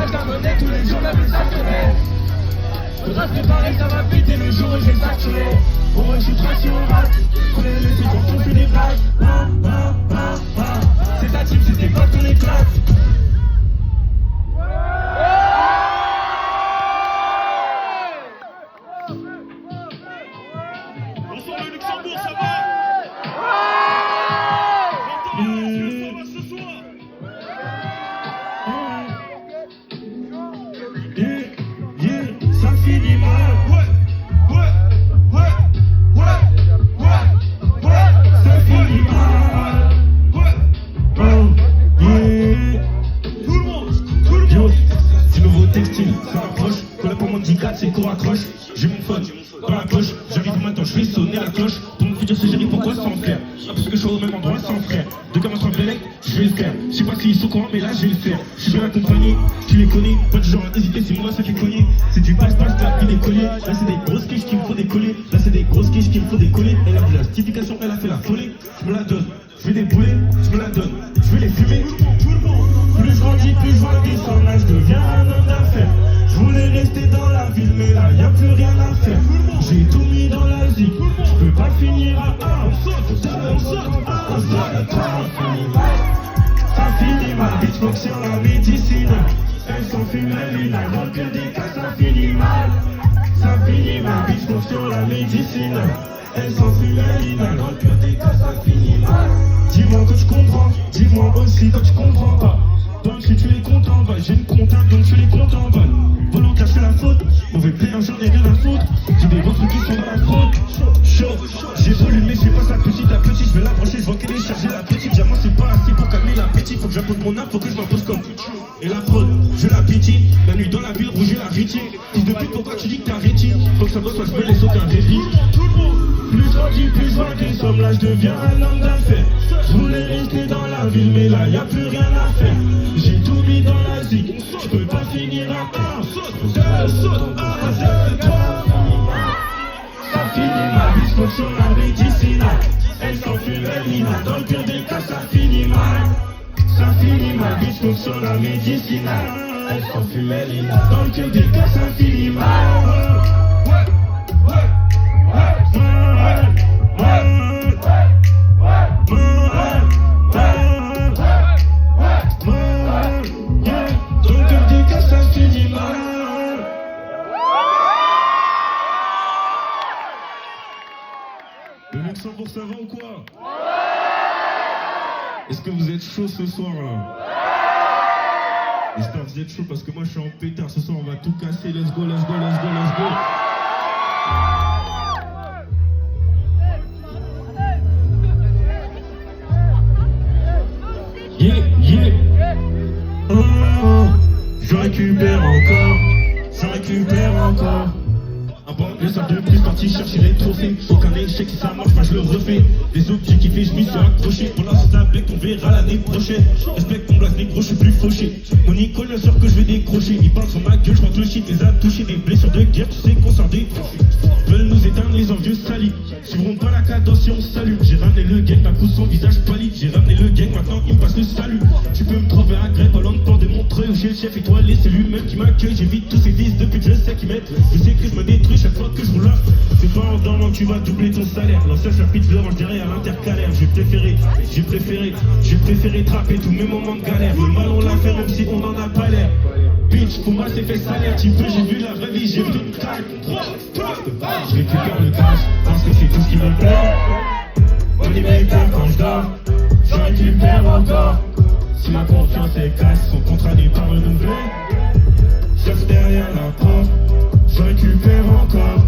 cherche la monnaie, tous les jours même les sacrés. Faudra se préparer, ça va péter le jour où je vais saturer. Bon, je suis traci au rap, faut les laisser quand on fait des blagues. C'est ta team, c'est tes potes qu'on éclate. Bonsoir le Luxembourg, ça va? Ce soir. Ça finit mal. Ça finit mal. Tout le monde. Yo, du nouveau textile, ça rapproche. Collé pour mon 10-4, c'est qu'on raccroche. J'ai mon phone dans la poche. J'arrive maintenant, je fais sonner la cloche. Pour mon futur, c'est génie, pourquoi sans frère? Parce que je suis au même endroit sans frère. Deux gamins sans bélec, je vais le faire. Je sais pas s'ils sont courants, mais là, je vais le faire. Je suis bien accompagné, tu les connais. Pas du genre à hésiter, c'est moi, ça fait cogner. C'est du passe-passe, là, il est collé. Là, c'est des grosses quiches qu'il me faut décoller. Là, c'est des grosses quiches qu'il me faut décoller. Elle a vu la certification, elle a fait la folie. Je me la donne, je vais débouler, je me la donne. Je vais les fumer, tout le monde. Plus je grandis, plus je vois des sommes, là, je deviens un homme d'affaires. Je voulais rester dans la ville, mais là, y'a plus rien à faire. J'ai tout mis dans la zik, je peux pas finir à un. On saute, ça finit mal, bitch, fuck sur la médecine. Elle s'enfume, elle inhale, dans le pire des cas, ça finit mal. Ça finit mal, bitch, fuck sur la médecine. Elle s'enfume, elle inhale, dans le pire des cas, ça finit mal. Dis-moi que tu comprends, dis-moi aussi que tu comprends pas. Donc si tu es content, bah j'ai une comptable, donc je les compte en balle. Volontaire, c'est la faute, mauvais payeur, j'en ai rien à foutre. J'ai des refus qui sont dans la fraude. Chaud, j'ai voulu, mais j'ai pas ça petit à petit. Je vais la brancher, je vois qu'elle est chargée, la petite. Diamant, c'est pas assez pour calmer l'appétit. Faut que j'impose mon âme, faut que je m'impose comme. Et la fraude, je la pétille. La nuit dans la ville, rouge et la rétine. Fils de pute, pourquoi tu dis que t'as rétine? Faut que ça bosse, soit je me laisse aucun défi. Plus je grandis, plus je vois des sommes, là je deviens un homme d'affaires. Je voulais rester dans la ville, mais là y'a plus rien à faire. J'ai tout mis dans la zik, je peux pas finir à un. Ça finit mal, bitch, fuck sur la médicinale. Elle s'enfume, elle inhale, dans le pire des cas ça finit mal. Ça finit mal, bitch, fuck sur la médicinale. Elle s'enfume, elle inhale, dans le pire des cas ça finit mal. Le Luxembourg, ça va ou quoi? Est-ce que vous êtes chaud ce soir là? J'espère que vous êtes chaud parce que moi je suis en pétard. Ce soir on va tout casser. Let's go, let's go, let's go, let's go. Yeah, yeah. Je récupère encore. Je récupère encore. Un bon sac de plus parti chercher les trophées. Aucun échec si ça marche pas je le refais. Les autres j'ai kiffé je m'y suis accroché. Pour l'instant ça bec on verra l'année prochaine. Respecte mon blaze négro je suis plus fauché. Mon Nicole bien sûr que je vais décrocher. Il parle sur ma gueule je crois que le shit les a touchés. Des blessures de guerre tu sais qu'on sort des trophées. Veulent nous éteindre les envieux salis. Suivront pas la cadence si on salue. J'ai ramené le gang d'un coup son visage pâli. J'ai ramené le gang maintenant il me passe le salut. Tu peux me trouver à Grève, Hollande, port de Montreuil où j'ai le chef étoilé. C'est lui-même qui m'accueille. J'évite tous ces fils depuis que je sais qu'ils mettent. Je sais que je me détruis chaque fois que je roule là. C'est pas en dormant que tu vas doubler ton salaire. L'ancien chapitre je le range derrière à l'intercalaire. J'ai préféré trapper tous mes moments de galère. Le mal on l'a fait même si on en a pas l'air. Bitch, pour moi c'est fait salaire. Tu peux, j'ai vu la vraie vie, j'ai vu une craque. Je récupère le cash parce que c'est tout ce qui me plaît. On y met quand je dors. Je récupère encore. Si ma confiance est casse, son contrat n'est pas renouvelé. Sauf derrière la porte. Je récupère encore.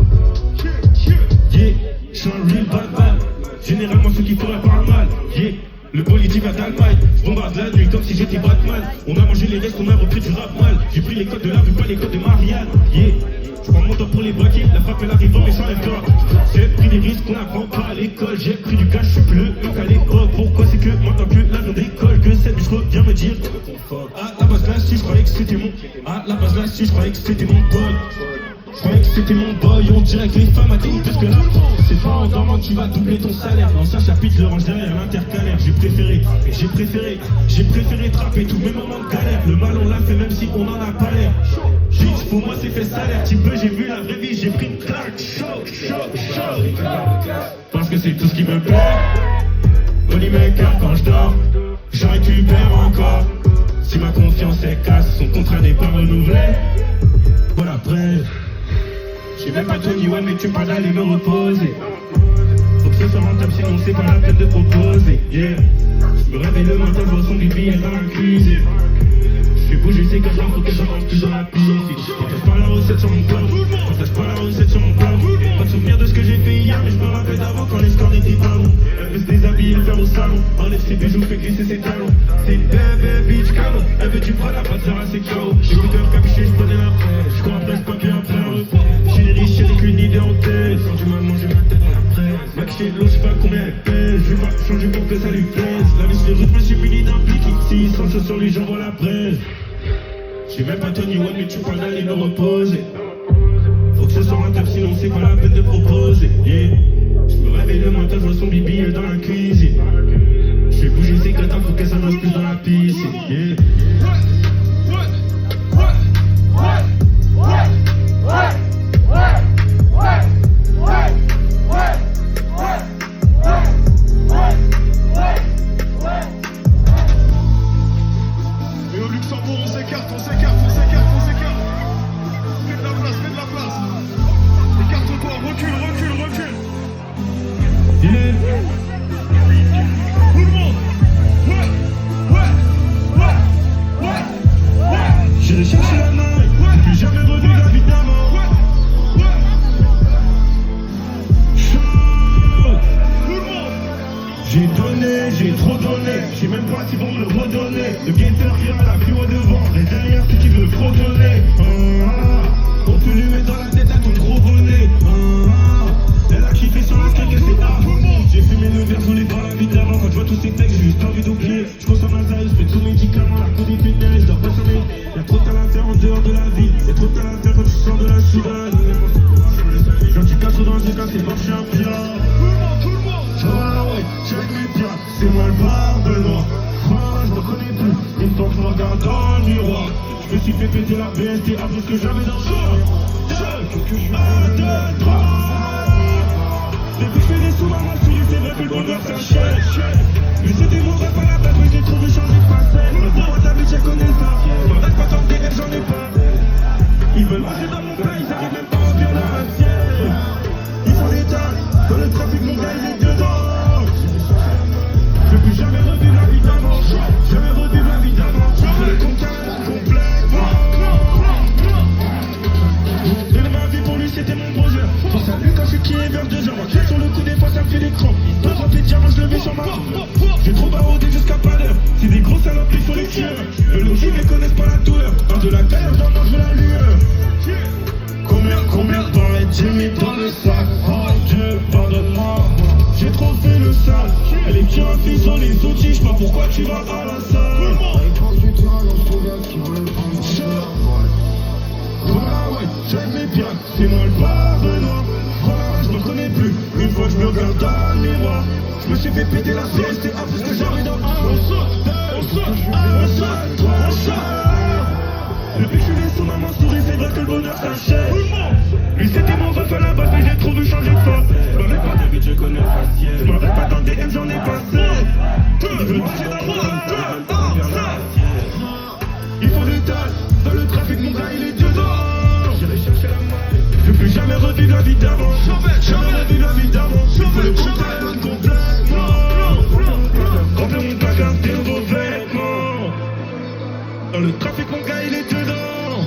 Yeah, je suis un real bad man. Généralement ceux qui feraient pas mal. Yeah, le politique va d'Allemagne. Je bombarde la nuit comme si j'étais Batman. On a mangé les restes, on a repris du rap mal. J'ai pris les codes de la rue, pas les codes de Marianne. Yeah, je prends mon temps pour les braquer. La frappe elle arrive mais j'enlève-toi. J'ai pris des risques qu'on apprend pas à l'école. J'ai pris du cash, je suis plus le même qu'à l'époque. Pourquoi c'est que maintenant que l'avion décolle, que cette biche revient me dire à la base là si je croyais que c'était mon. À la base là si je croyais que c'était mon pote. Je croyais que c'était mon boy, on dirait que les femmes atteignent plus que la France. C'est pas en dormant que tu vas doubler ton salaire. L'ancien chapitre le range derrière l'intercalaire. J'ai préféré trapper tous mes moments de galère. Le mal on l'a fait même si on en a pas l'air. Bitch, pour moi c'est fait salaire. Petit peu j'ai vu la vraie vie, j'ai pris une claque. Chaud. Parce que c'est tout ce qui me plaît. Money maker quand je dors, j'en récupère encore. Si ma confiance est casse, son contrat n'est pas renouvelé. Voilà après. J'ai même pas Tony One mais tu me parles d'aller me reposer. Faut que ce soit rentable sinon c'est pas la peine de proposer. Yeah. Je me réveille le matin, je vois son bébé dans la cuisine. Je fais bouger ses gars, faut que j'en mange plus dans la piscine. Partage pas la recette sur mon corps. Pas de souvenir de ce que j'ai fait hier, mais je me rappelle d'avant quand les scores n'étaient pas bons. Elle veut se déshabiller, le faire au salon. Enlève ses bijoux, fait glisser ses talons. C'est une bébé bitch canon. Elle veut du Prada, pas de Zara, c'est KO. J'écoute un capuché, je prenais la presse. Je cours après ce papier après un repas. J'ai des riches, avec une idée en tête. Quand tu m'as mangé ma tête dans la presse. Mec, j'ai de l'eau, je sais pas combien elle pèse. Je vais pas changer pour que ça lui plaise. La vie, je les je me suis fini d'un pique. Si sans choses sur lui, j'envoie la presse. J'ai même pas Tony One, mais tu parles d'aller me reposer. Faut que ce soit un top, sinon c'est pas la peine de proposer. Yeah. Je me réveille le matin, je vois son bibi dans la cuisine. Je fais bouger ses gâteaux, faut qu'elle s'avance plus dans la piscine. Yeah. Et au Luxembourg, on s'écarte. Fais de la place. Écarte-toi, recule. Yeah. Tout le monde. J'ai cherché la main, j'ai plus jamais revu la vie d'avant. Chaud. Tout le monde. J'ai donné, j'ai trop donné. J'ai même pas s'ils vont me le redonner. Le guetteur qui a la plus haut devant. Et derrière ce qui veut fredonner. On peut lui mettre dans la tête à ton gros bonnet. Elle a kiffé sur la cake et c'est à tout le monde. J'ai fumé le verre jaune dans la vie d'avant. Quand je vois tous ces textes, j'ai juste envie d'oublier. Je consomme un zaï, je fais tous mes médicaments. La codépinée, je dors pas sur mes. Y'a trop de talent en dehors de la ville. Y'a trop de talent quand tu sors de la Soudane. Genre du 80, c'est marché un pirate. Tout le monde. Ah ouais, check mes pirates, c'est moi le barbe noir. Moi je me connais plus, une fois que je me regarde dans le miroir. Je me suis fait péter la BST après ce que j'avais dans le corps. 1, 2, 3. Depuis que je fais des sous, maman souris, c'est vrai que le bonheur s'achète. Mais c'était mon rêve à la base, mais j'ai trouvé changer de facette. Moi ta bitch elle connaît ça, m'arrête pas tant que des rêves j'en ai pas. Ils veulent marcher dans mon plat, ils arrivent même pas à remplir dans la sienne. Ils font des tasses, dans le trafic mon gars il est dedans. Je veux plus jamais revivre la vie d'avant. Jamais revivre la vie d'avant. Je veux le conquérir complètement. De ma vie pour lui c'était mon brother. Pense à lui quand je suis qui est vers 2 heures. Moi qui sur le coup des fois ça me fait l'écran. Deux remplis de diamants je le mets sur ma main. J'ai trop barodé jusqu'à pas d'heure. C'est des gros salopes il faut les tuer. Le logis mais connaissent pas la douleur. Dans de la galère j'en mange de la lueur. Combien de temps j'ai mis dans le sac. Oh Dieu pardonne-moi. J'ai trop fait le sale. Elle est bien fille sur les outils. J'sais pas pourquoi tu vas à la salle. Voilà ouais, j'aime mes biens. C'est moi le barbe noir. Voilà je me connais plus. Une fois que je me regarde dans le miroir. Je me suis fait péter la CST après ce que j'avais dans un. On saute. Depuis que je suis né sous maman souris, c'est vrai que le bonheur s'achète. Lui c'était mon ref à la base, mais j'ai trop vu changer de force. Je m'arrête pas de je connais le faciès. Je m'arrête pas dans des DM, j'en ai passé. Je veux marcher dans le il faut des tasses, dans le trafic mon gars il est dedans. J'irai chercher la maille. Je veux plus jamais revivre la vie d'avant. Jamais revivre la vie d'avant. Il faut le contact complètement. Remplir mon placard de nouveaux vêtements. Dans le trafic mon gars il est dedans.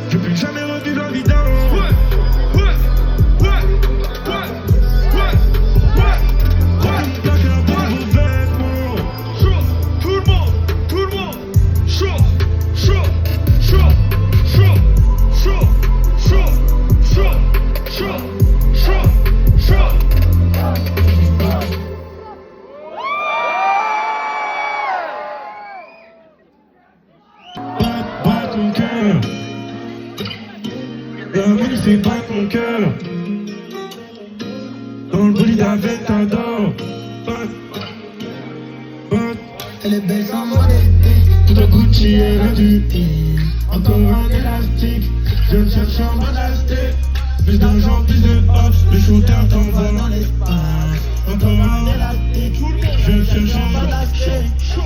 Je veux plus jamais revivre la vie d'avant. Remplir mon placard Elle est belle sans modestie. Tout un Gucci et la du encore un élastique. Je me cherche en monastique. Plus d'argent, plus de hops. Le shooter t'envoie dans l'espace. Encore un élastique. Je me cherche en monastique.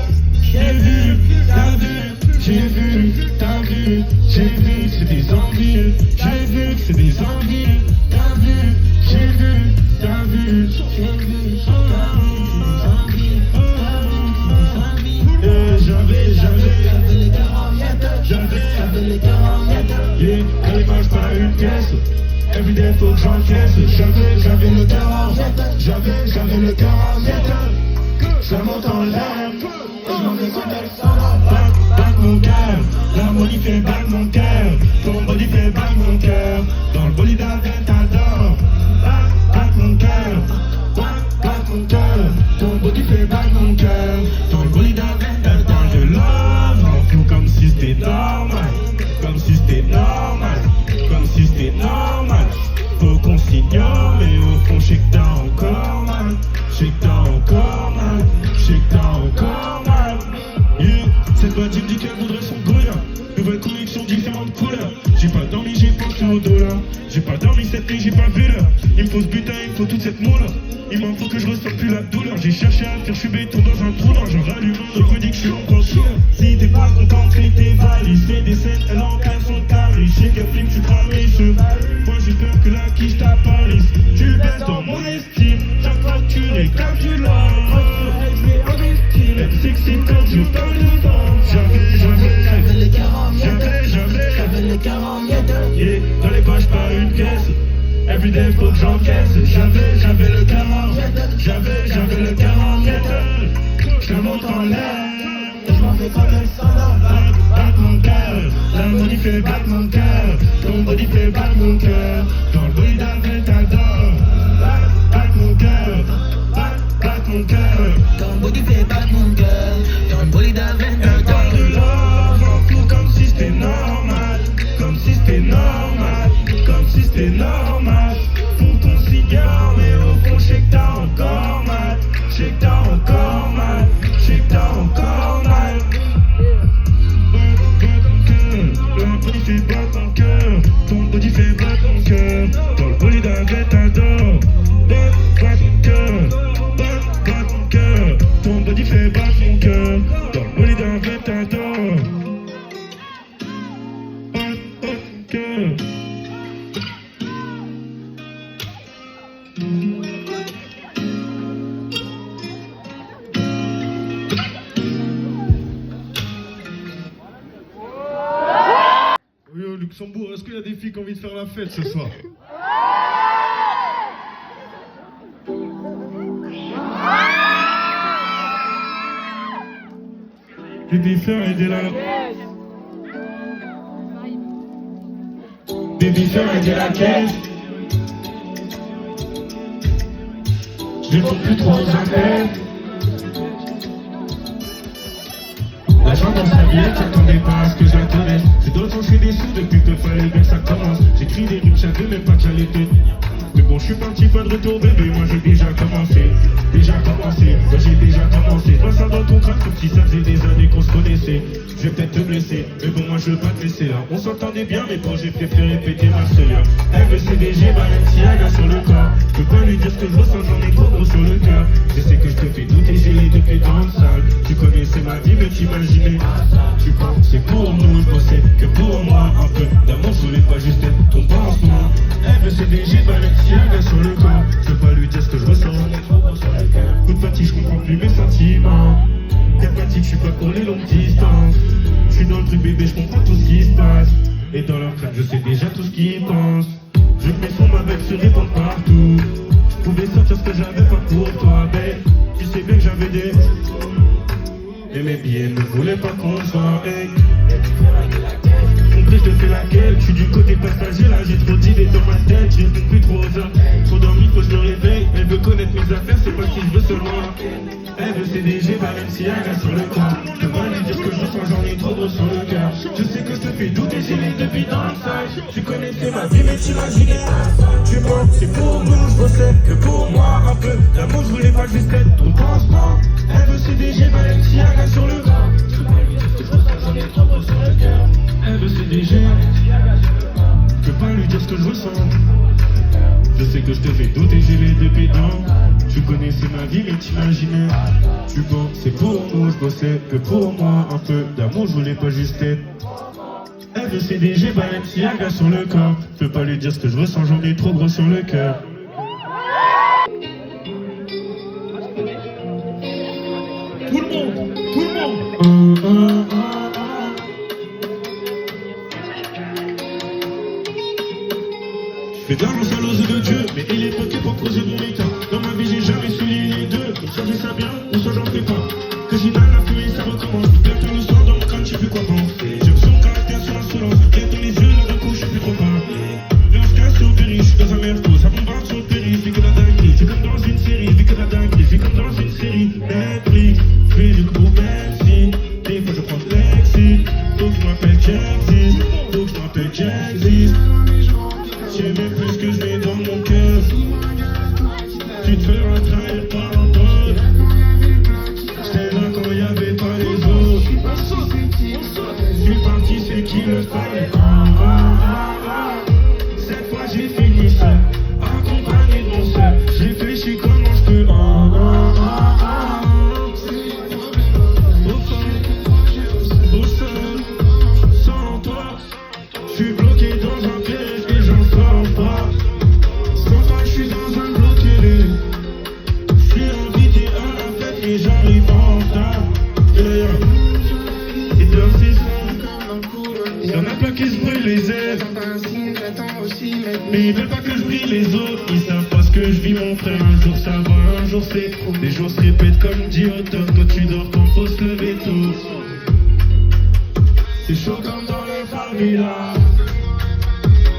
J'ai vu, t'as vu, j'ai vu, t'as vu, j'ai vu que c'est des envies. J'ai vu que c'est des envies. T'as vu, j'ai vu, t'as vu, j'ai vu, t'as vu, c'est des envies. J'avais les cœurs en miettes. J'avais les cœurs en miettes. Yeah, quand il mange pas une pièce. Everyday faut que j'encaisse. J'avais le cœur en miettes. J'avais le cœur en miettes. Ça monte en l'air. Je m'en vais quand elle s'en va. Back mon cœur. La money fait back mon cœur. Ton body fait back mon cœur. Dans le bolide avec t'adore. Back mon cœur. Back mon cœur. Ton body fait back mon cœur. Dans le bolide avec t'adore. Je love, m'en fous comme si c'était normal. Comme si c'était normal. Comme si c'était normal. Faut qu'on s'ignore, mais au fond, j'sais que t'as encore mal. J'sais que t'as encore mal. J'sais que t'as encore mal. Yeah, cette badge me dit qu'elle voudrait son Goya. Nouvelle collection, différentes couleurs. J'ai pas dormi, j'ai pensé au dollar. J'ai pas dormi cette nuit, j'ai pas vu l'heure. Il me faut ce butin, il me faut toute cette moula. Il m'en faut que je ressente plus la douleur. J'ai cherché à faire, je suis béton dans un trou noir. J'en rallume un, je me dis que je suis encore sûr. Si t'es pas content, fais tes valises. Fais des scènes, elle encadre son tarif. Chez qu'elle flip, tu crames les cheveux. Moi j'ai peur que la quiche t'apparaisse. Tu baisses dans mon estime. Chaque fois que tu réclames du love. Je vais investir. Elle s'excite quand je parle de temps. J'avais les cœurs en miettes. J'avais les cœurs en miettes. Yeah, dans les poches pas une caisse. Everyday faut que j'encaisse. J'avais le cœur en miettes. J'avais le cœur en miettes. Je monte en l'air. Je m'en vais quand elle s'en va. Back mon cœur. La money fait back mon cœur. Ton body fait back mon cœur. Dans le bruit d'avant t'adore. Back mon cœur. Back mon cœur. Ton body fait battre mon cœur. Ton body d'avant Elle parle de love en flou comme si c'était normal. Comme si c'était normal. Comme si c'était normal. Faut qu'on s'igare, mais au fond, j'sais que t'as encore mal. J'sais que t'as encore mal. J'sais que t'as encore mal. Ton body fait battre ton cœur. Ton body fait battre ton cœur. Dans le bolide avec t'adore. Battre ton cœur. Battre ton cœur. Ton body fait battre ton cœur. Dans le bolide avec t'adore. Battre ton cœur. Oui, au Luxembourg, est-ce qu'il y a des filles qui ont envie de faire la fête ce soir? Baby faire aider la Baby faire aider la caisse. Je ne plus trop aux appels. L'argent dans sa vie, j'attendais pas à ce que j'attendais. C'est d'autres j'ai des sous depuis que fallait bien que ça commence. J'écris des rimes, je savais même pas que j'allais te. Mais bon, je suis parti, pas de retour bébé, moi j'ai déjà commencé. Moi j'ai déjà commencé. Vois ça dans ton crâne comme si ça faisait des années qu'on se connaissait. Je vais peut-être te blesser, mais bon moi je veux pas te laisser là. On s'entendait bien mais bon j'ai préféré péter ma seule. Elle veut CDG, Balenciaga sur le corps. Je peux pas lui dire ce que je ressens, j'en ai trop gros sur le cœur. Je sais que je te fais douter, j'ai les deux pieds dans le sale. Tu connaissais ma vie mais t'imaginais. Tu pensais pour nous, je pensais que pour moi. Un peu d'amour, je voulais pas juste être ton pansement. Elle veut CDG, Balenciaga sur le corps. Je peux pas lui dire ce que je ressens, j'en ai trop gros sur le cœur. Coup de fatigue, je comprends plus mes sentiments. Capacité, je suis pas pour les longues distances. Je suis dans le truc bébé, je comprends tout ce qui se passe. Et dans leur crâne, je sais déjà tout ce qu'ils pensent. Je que mes sons avec se répandent partout. Je pouvais sortir ce que j'avais pas pour toi, babe. Tu sais bien que j'avais des... Et mes billets ne voulaient pas qu'on soit, hey. Je te fais laquelle, je suis du côté passager, là j'ai trop d'idées dans ma tête, j'ai plus trop aux heures. Trop dormi, faut que je me réveille, elle veut connaître mes affaires, c'est pas si je veux seulement. Elle veut CDG, Balenciaga sur le corps. Je peux pas lui dire ce que je ressens, j'en ai trop gros sur le cœur. Je sais que je te fais douter, j'ai les deux pieds dans le sale. Tu connaissais ma vie, mais t'imaginais pas. Tu mens, c'est pour nous, je bossais que pour moi un peu. L'amour, je voulais pas juste être ton pansement. Elle veut CDG, Balenciaga connaissais ma vie, mais t'imaginais. Tu bossais pour nous, je bossais que pour moi. Un peu d'amour, je voulais pas juste être. Elle veut CDG, Balenciaga sur le corps. Je peux pas lui dire ce que je ressens, j'en ai trop gros sur le cœur. Tout le monde. Je fais d'argent sale aux yeux de Dieu, mais il est bloqué pour creuser mon état. Dans ma vie, j'ai jamais souillé les deux. Soit je fais ça bien, ou soit j'en fais pas. Que j'inhale la fumée, ça recommence. Bientôt le soir dans mon crâne, je sais plus quoi penser. J'aime son caractère sur l'insolence. Bientôt les yeux, là d'un coup, je sais plus trop parler. Viens, on se casse sur le péri, je suis dans un merco. Ça bombarde sur le péri, je vis que la dinguerie. C'est comme dans une série, je vis que la dinguerie. C'est comme dans une série. Netflix, je fais du gros merci. Des fois, je prends de l'exit. Faut que je m'appelle Jack-Zist. Faut que je m'appelle Jack-Zist. Je sais même plus ce que je mets dans mon cœur. Tu te feras trahir par un pote. J'étais là quand il y avait pas les autres. Je suis parti, c'est qu'il le fallait. Cette fois j'ai fini seul, accompagné de mon seul. J'ai réfléchi comment je peux. Au sol, sans toi, je suis bloqué dans un piège et j'en sors pas. Sans toi, je suis dans un bloqué. Je suis invité à la fête et j'arrive en retard. Et dans ces sons, y'en a plein qui se brûlent les ailes. Mais ils veulent pas que je brille les autres. Ils savent pas ce que je vis, mon frère. Un jour ça va, un jour c'est trop. Les jours se répètent comme dit Automne. Toi tu dors quand faut se lever tôt. C'est chaud comme dans les favelas.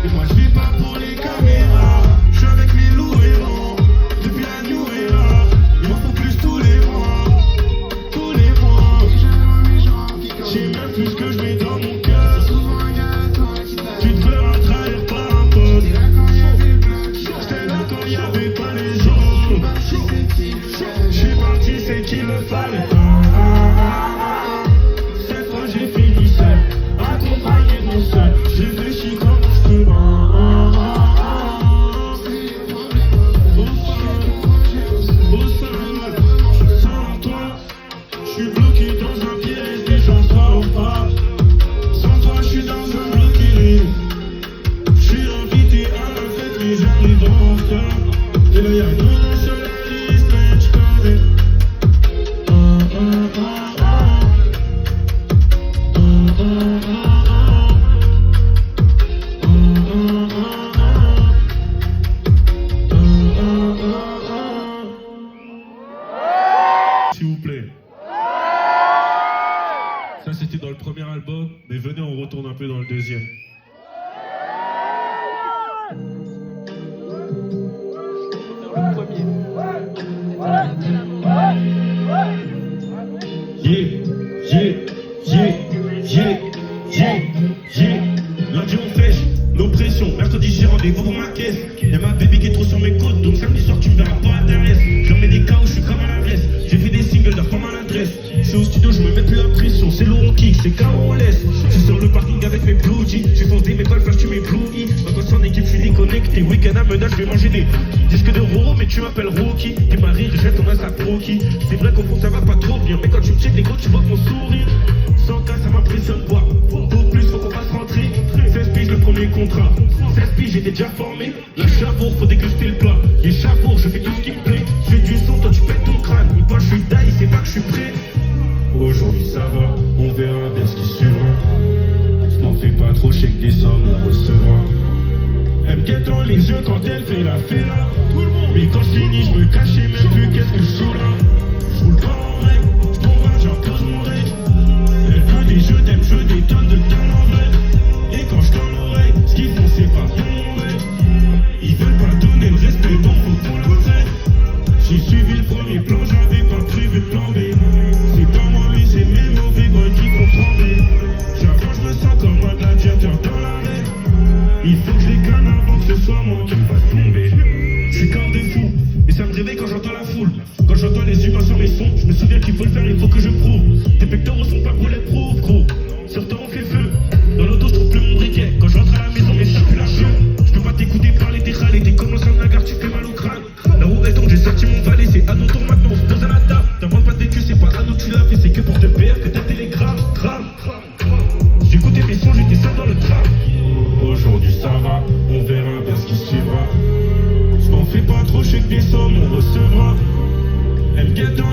Et moi je vis pas pour les caméras. Je suis avec les loups errants. Depuis la new era. Il m'en faut plus tous les mois. Tous les mois. J'ai même plus ce que je mets dans mon cœur. Tu te feras trahir par un pote. J'étais là quand il y avait pas les autres. Je suis parti, c'est qu'il le fallait. Cette fois j'ai fini seul, accompagné de mon seul. J'ai réfléchi comme je peux. Au sol, sans toi, je suis bloqué dans un piège et j'en sors pas. Sans toi, je suis dans un bloqué. Je suis invité à la fête mais j'arrive en retard. Et là y'a nous sur la liste, mais tu connais. S'il vous plaît. Ça c'était dans le premier album, mais venez on retourne un peu dans le deuxième. Lundi on fèche, l'oppression. Mercredi j'ai rendez-vous pour ma caisse. Y'a ma baby qui est trop sur mes côtes, donc samedi soir tu me verras pas à Thérèse. Je leur mets des chaos, je suis comme à la laisse. J'ai fait des singles d'un forme à l'adresse. Je suis au studio, je me mets plus la pression. C'est lourd on kick, c'est chaos on laisse. Je suis sur le parking avec mes blue jeans. J'ai foncé mes balles flash, tu mets blue e. Quand c'est en équipe, je suis déconnecté. Week-end à Meudal, je vais manger des disques de Roro, mais tu m'appelles Rocky. T'es ma rire, jette ton ass à Proki. C'est vrai qu'au fond ça va pas trop bien, mais quand tu me check les gros, tu vois mon sourire. Sans cas, ça m'impressionne pas. Pour plus, faut qu'on fasse rentrer. 16 piges le premier contrat. 16 piges, j'étais déjà formé. La chavour, faut déguster le plat. Les chavours, je fais tout ce qui me plaît. Je fais du son, toi tu pètes ton crâne. Ou pas, je suis taille, c'est pas que je suis prêt. Aujourd'hui ça va, on verra bien ce qui suivra. Je m'en fais pas trop, je sais que des sommes on recevra. Elle me guette dans les yeux quand elle fait la fête. Mais quand je finis, je me cache et même plus qu'est-ce que je joue là. Je roule pas en règle, je tombe, j'en pose mon règle. Elle veut des jeux d'aime, je des tonnes de cannes en vrai. Et quand je tends l'oreille, ce qu'ils font c'est pas bon vrai. Ils veulent pas donner le respect, bon faut qu'on le fait. J'ai suivi le premier plan, j'avais pas prévu de plan B. C'est pas moi mais c'est mes mauvais boys qui vont trembler. J'avance, je me sens comme un gladiateur dans l'arène. Il faut que je déclane avant que ce soit moi qui me fasse tomber. Je suis corps de fou, et ça me réveille quand j'entends la foule. Quand j'entends les humains sur mes sons, je me souviens qu'il faut le faire, il faut que je prouve. Tes pectoraux sont pas pour les prouves, gros. Sur toi on fait feu, dans l'auto je trouve plus mon briquet. Quand je rentre à la maison, mes circulations. Je peux pas t'écouter parler, t'es râlé, t'es comme l'ancien nagar, tu fais mal au crâne. La roue est tombe, j'ai sorti mon valet, c'est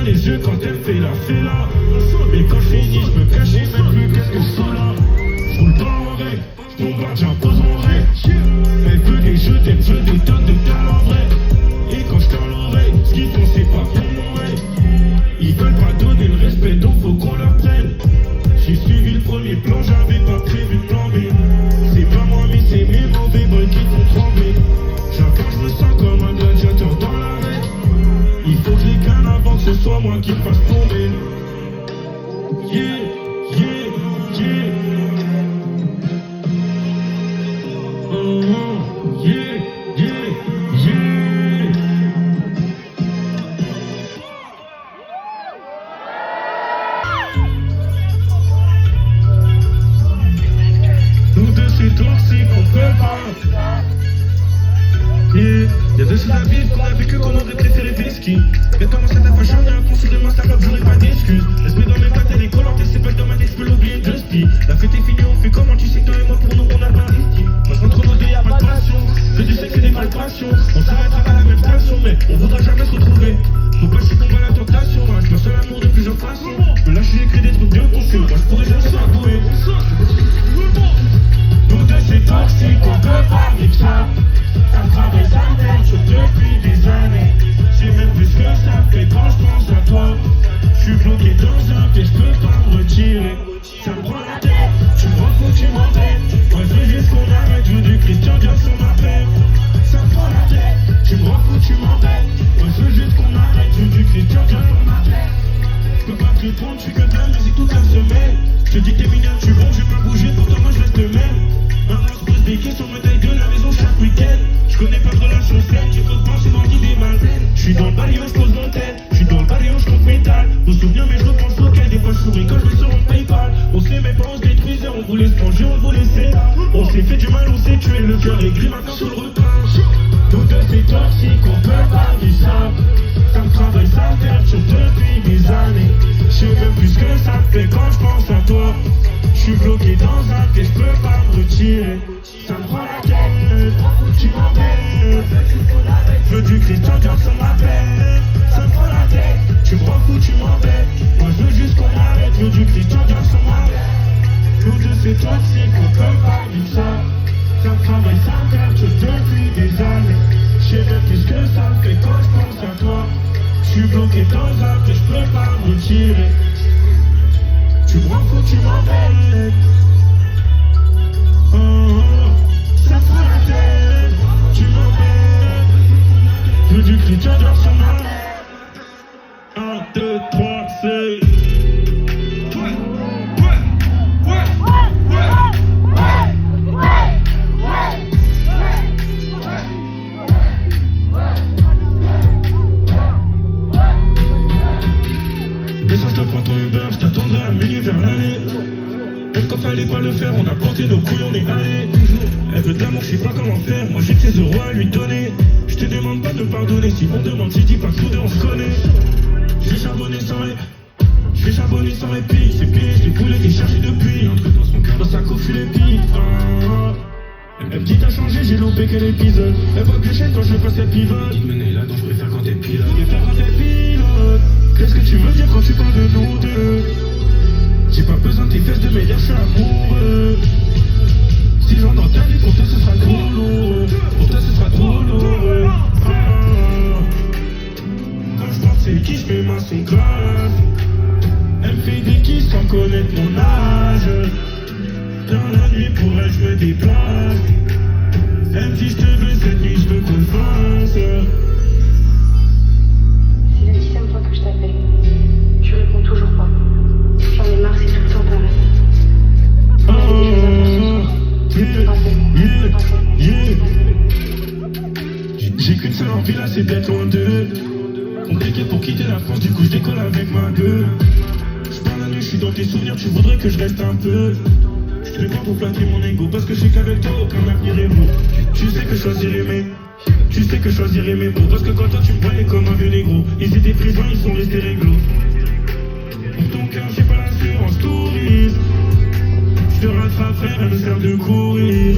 pas les yeux quand elle fait la fella. Mais quand je finis, je me cache, je sais plus qu'est-ce que je fous là. Je roule pas en vrai, je bombarde, j'impose mon vrai. Elle veut des jeux, elle veut des tonnes de talent en vrai. Et quand je tends l'oreille, ce qu'ils font c'est pas pour mon vrai. Ils veulent pas donner le respect donc faut qu'on leur prenne. J'ai suivi le premier plan, j'avais pas prévu de plan B. C'est pas moi mais c'est mes mauvais boys qui font trembler. J'avance, je me sens comme un gladiateur dans l'arène. Il faut que je les canne avant que ce soit moi qui me fasse tomber. Yeah, yeah, yeah. Yeah, yeah, yeah. Nous deux c'est toxique, on peut pas. Yeah. Y'a deux choses à vivre qu'on a vécu qu'on aurait préféré whisky. Mais comment ça t'a fait jamais un con sur le master club, j'aurais pas d'excuses. L'esprit dans mes pattes, elle est collante et c'est pas dans ma tête, je peux l'oublier de spi. La fête est finie, on fait comment, tu sais que toi et moi pour nous on a pas d'estime. Parce qu'entre nous deux y'a pas de passion, que du sexe et des palpations. On s'arrêtera pas à la même station, mais on voudra jamais se retrouver. Faut pas que je combat la tentation, hein. Je me sens l'amour de plusieurs façons. Je peux lâcher écrire des trucs bien conçus, moi je pourrais jamais s'avouer. Nous deux c'est toxique, on peut pas vivre ça. Ça me travaille sa tête depuis des années. C'est même plus que ça fait quand je pense à toi. Je suis bloqué dans un pied, je peux pas me retirer. Ça me prend la tête, tu me vois faut que tu m'embêtes. Moi je veux juste qu'on arrête, je veux du Christian Dior sur ma paire. Ça me prend la tête, tu me vois faut que tu m'embêtes. Moi je veux juste qu'on arrête, je veux du Christian Dior sur ma paire. Je peux pas te répondre, je fais que de la musique toute la semaine. Je te dis que t'es mineur, tu bon, je vais pas bouger, pourtant moi je reste le même. Maintenant on se pose des questions, me taille de la maison chaque week-end. Je connais pas de relation saine, tu peux penser dans l'idée mal. Je suis dans le barrio, je pose mon tête. Je suis dans le barrio, je compte métal. Vos souvenirs, mais je repense auquel. Des fois je souris quand je me sors en Paypal. On se l'aimait pas, on se détruisait, on voulait se manger, on voulait laisser. On s'est fait du mal, on s'est tué, le cœur est gris maintenant sur le repas. Nous deux c'est toxique, on peut pas vivre ça. Ça me travaille sa tête sur depuis des années. Je sais même plus ce que ça fait quand je pense à toi. Je suis bloqué dans un pied, je peux pas me retirer. Ça me prend la tête, tu m'embêtes. Je veux du Christian Dior sur ma paire. Ça me prend la tête, tu me rends fou, tu m'embêtes. Moi je veux juste qu'on arrête, je veux du Christian Dior sur ma paire. Nous deux c'est toxique, on peut pas vivre ça. Ça me travaille sa tête depuis des années. Je sais même plus ce que ça fait quand je pense à toi. Je suis bloqué dans un pied, je peux pas me retirer. Tu me rends fou, tu m'embêtes. Ça me prend la tête, tu m'embêtes. Je veux du Christian Dior sur ma tête. 1, 2, 3, c'est... Descends, je te prends ton Uber, je t'attendrai à minuit vers l'année. Même quand fallait pas le faire, on a planté nos couilles, on est allé. Elle veut de l'amour, je sais pas comment faire, moi j'ai que ses euros à lui donner. Je te demande pas de pardonner, si on demande, si dis pas que tous deux on se connaît. Je vais charbonner sans répit, c'est pire, je l'ai foulé, t'es chargé depuis. Entre dans son cœur, dans sa coupe, je suis l'épi. Elle me dit t'as changé, j'ai loupé quel épisode. Elle voit que je quand je passe cette pivote. Dis mener là, donc je préfère quand t'es pilote. Qu'est-ce que tu veux dire quand tu parles de nous deux? J'ai pas besoin de tes fesses de me dire je suis amoureux. Si j'en dans ta vie, pour toi ce sera trop lourd. Pour toi ce sera trop lourd. Quand je pense c'est qui, je mets ma son classe. Elle me fait des kisses sans connaître mon âge. Dans la nuit pour elle je me déplace. Elle me dit je te veux cette nuit, je veux qu'on le fasse. C'est la 10e fois que je t'appelle. Tu réponds toujours pas. J'en ai marre, c'est tout le temps pareil. On avait des choses importantes. J'ai qu'une seule envie là, c'est d'être loin d'eux. Compliqué pour quitter la France, du coup je décolle avec ma gueule. Je pars la nuit, je suis dans tes souvenirs, tu voudrais que je reste un peu. Je te fais pas pour flatter mon ego, parce que je sais qu'avec toi aucun avenir est beau. Tu sais que choisirais mes, tu sais que choisirais mes mots. Parce que quand toi tu me voyais comme un vieux négro, ils étaient présents, ils sont restés réglos. Pour ton cœur, j'ai pas l'assurance touriste. Je te rattrape frère, elle me sert de courir.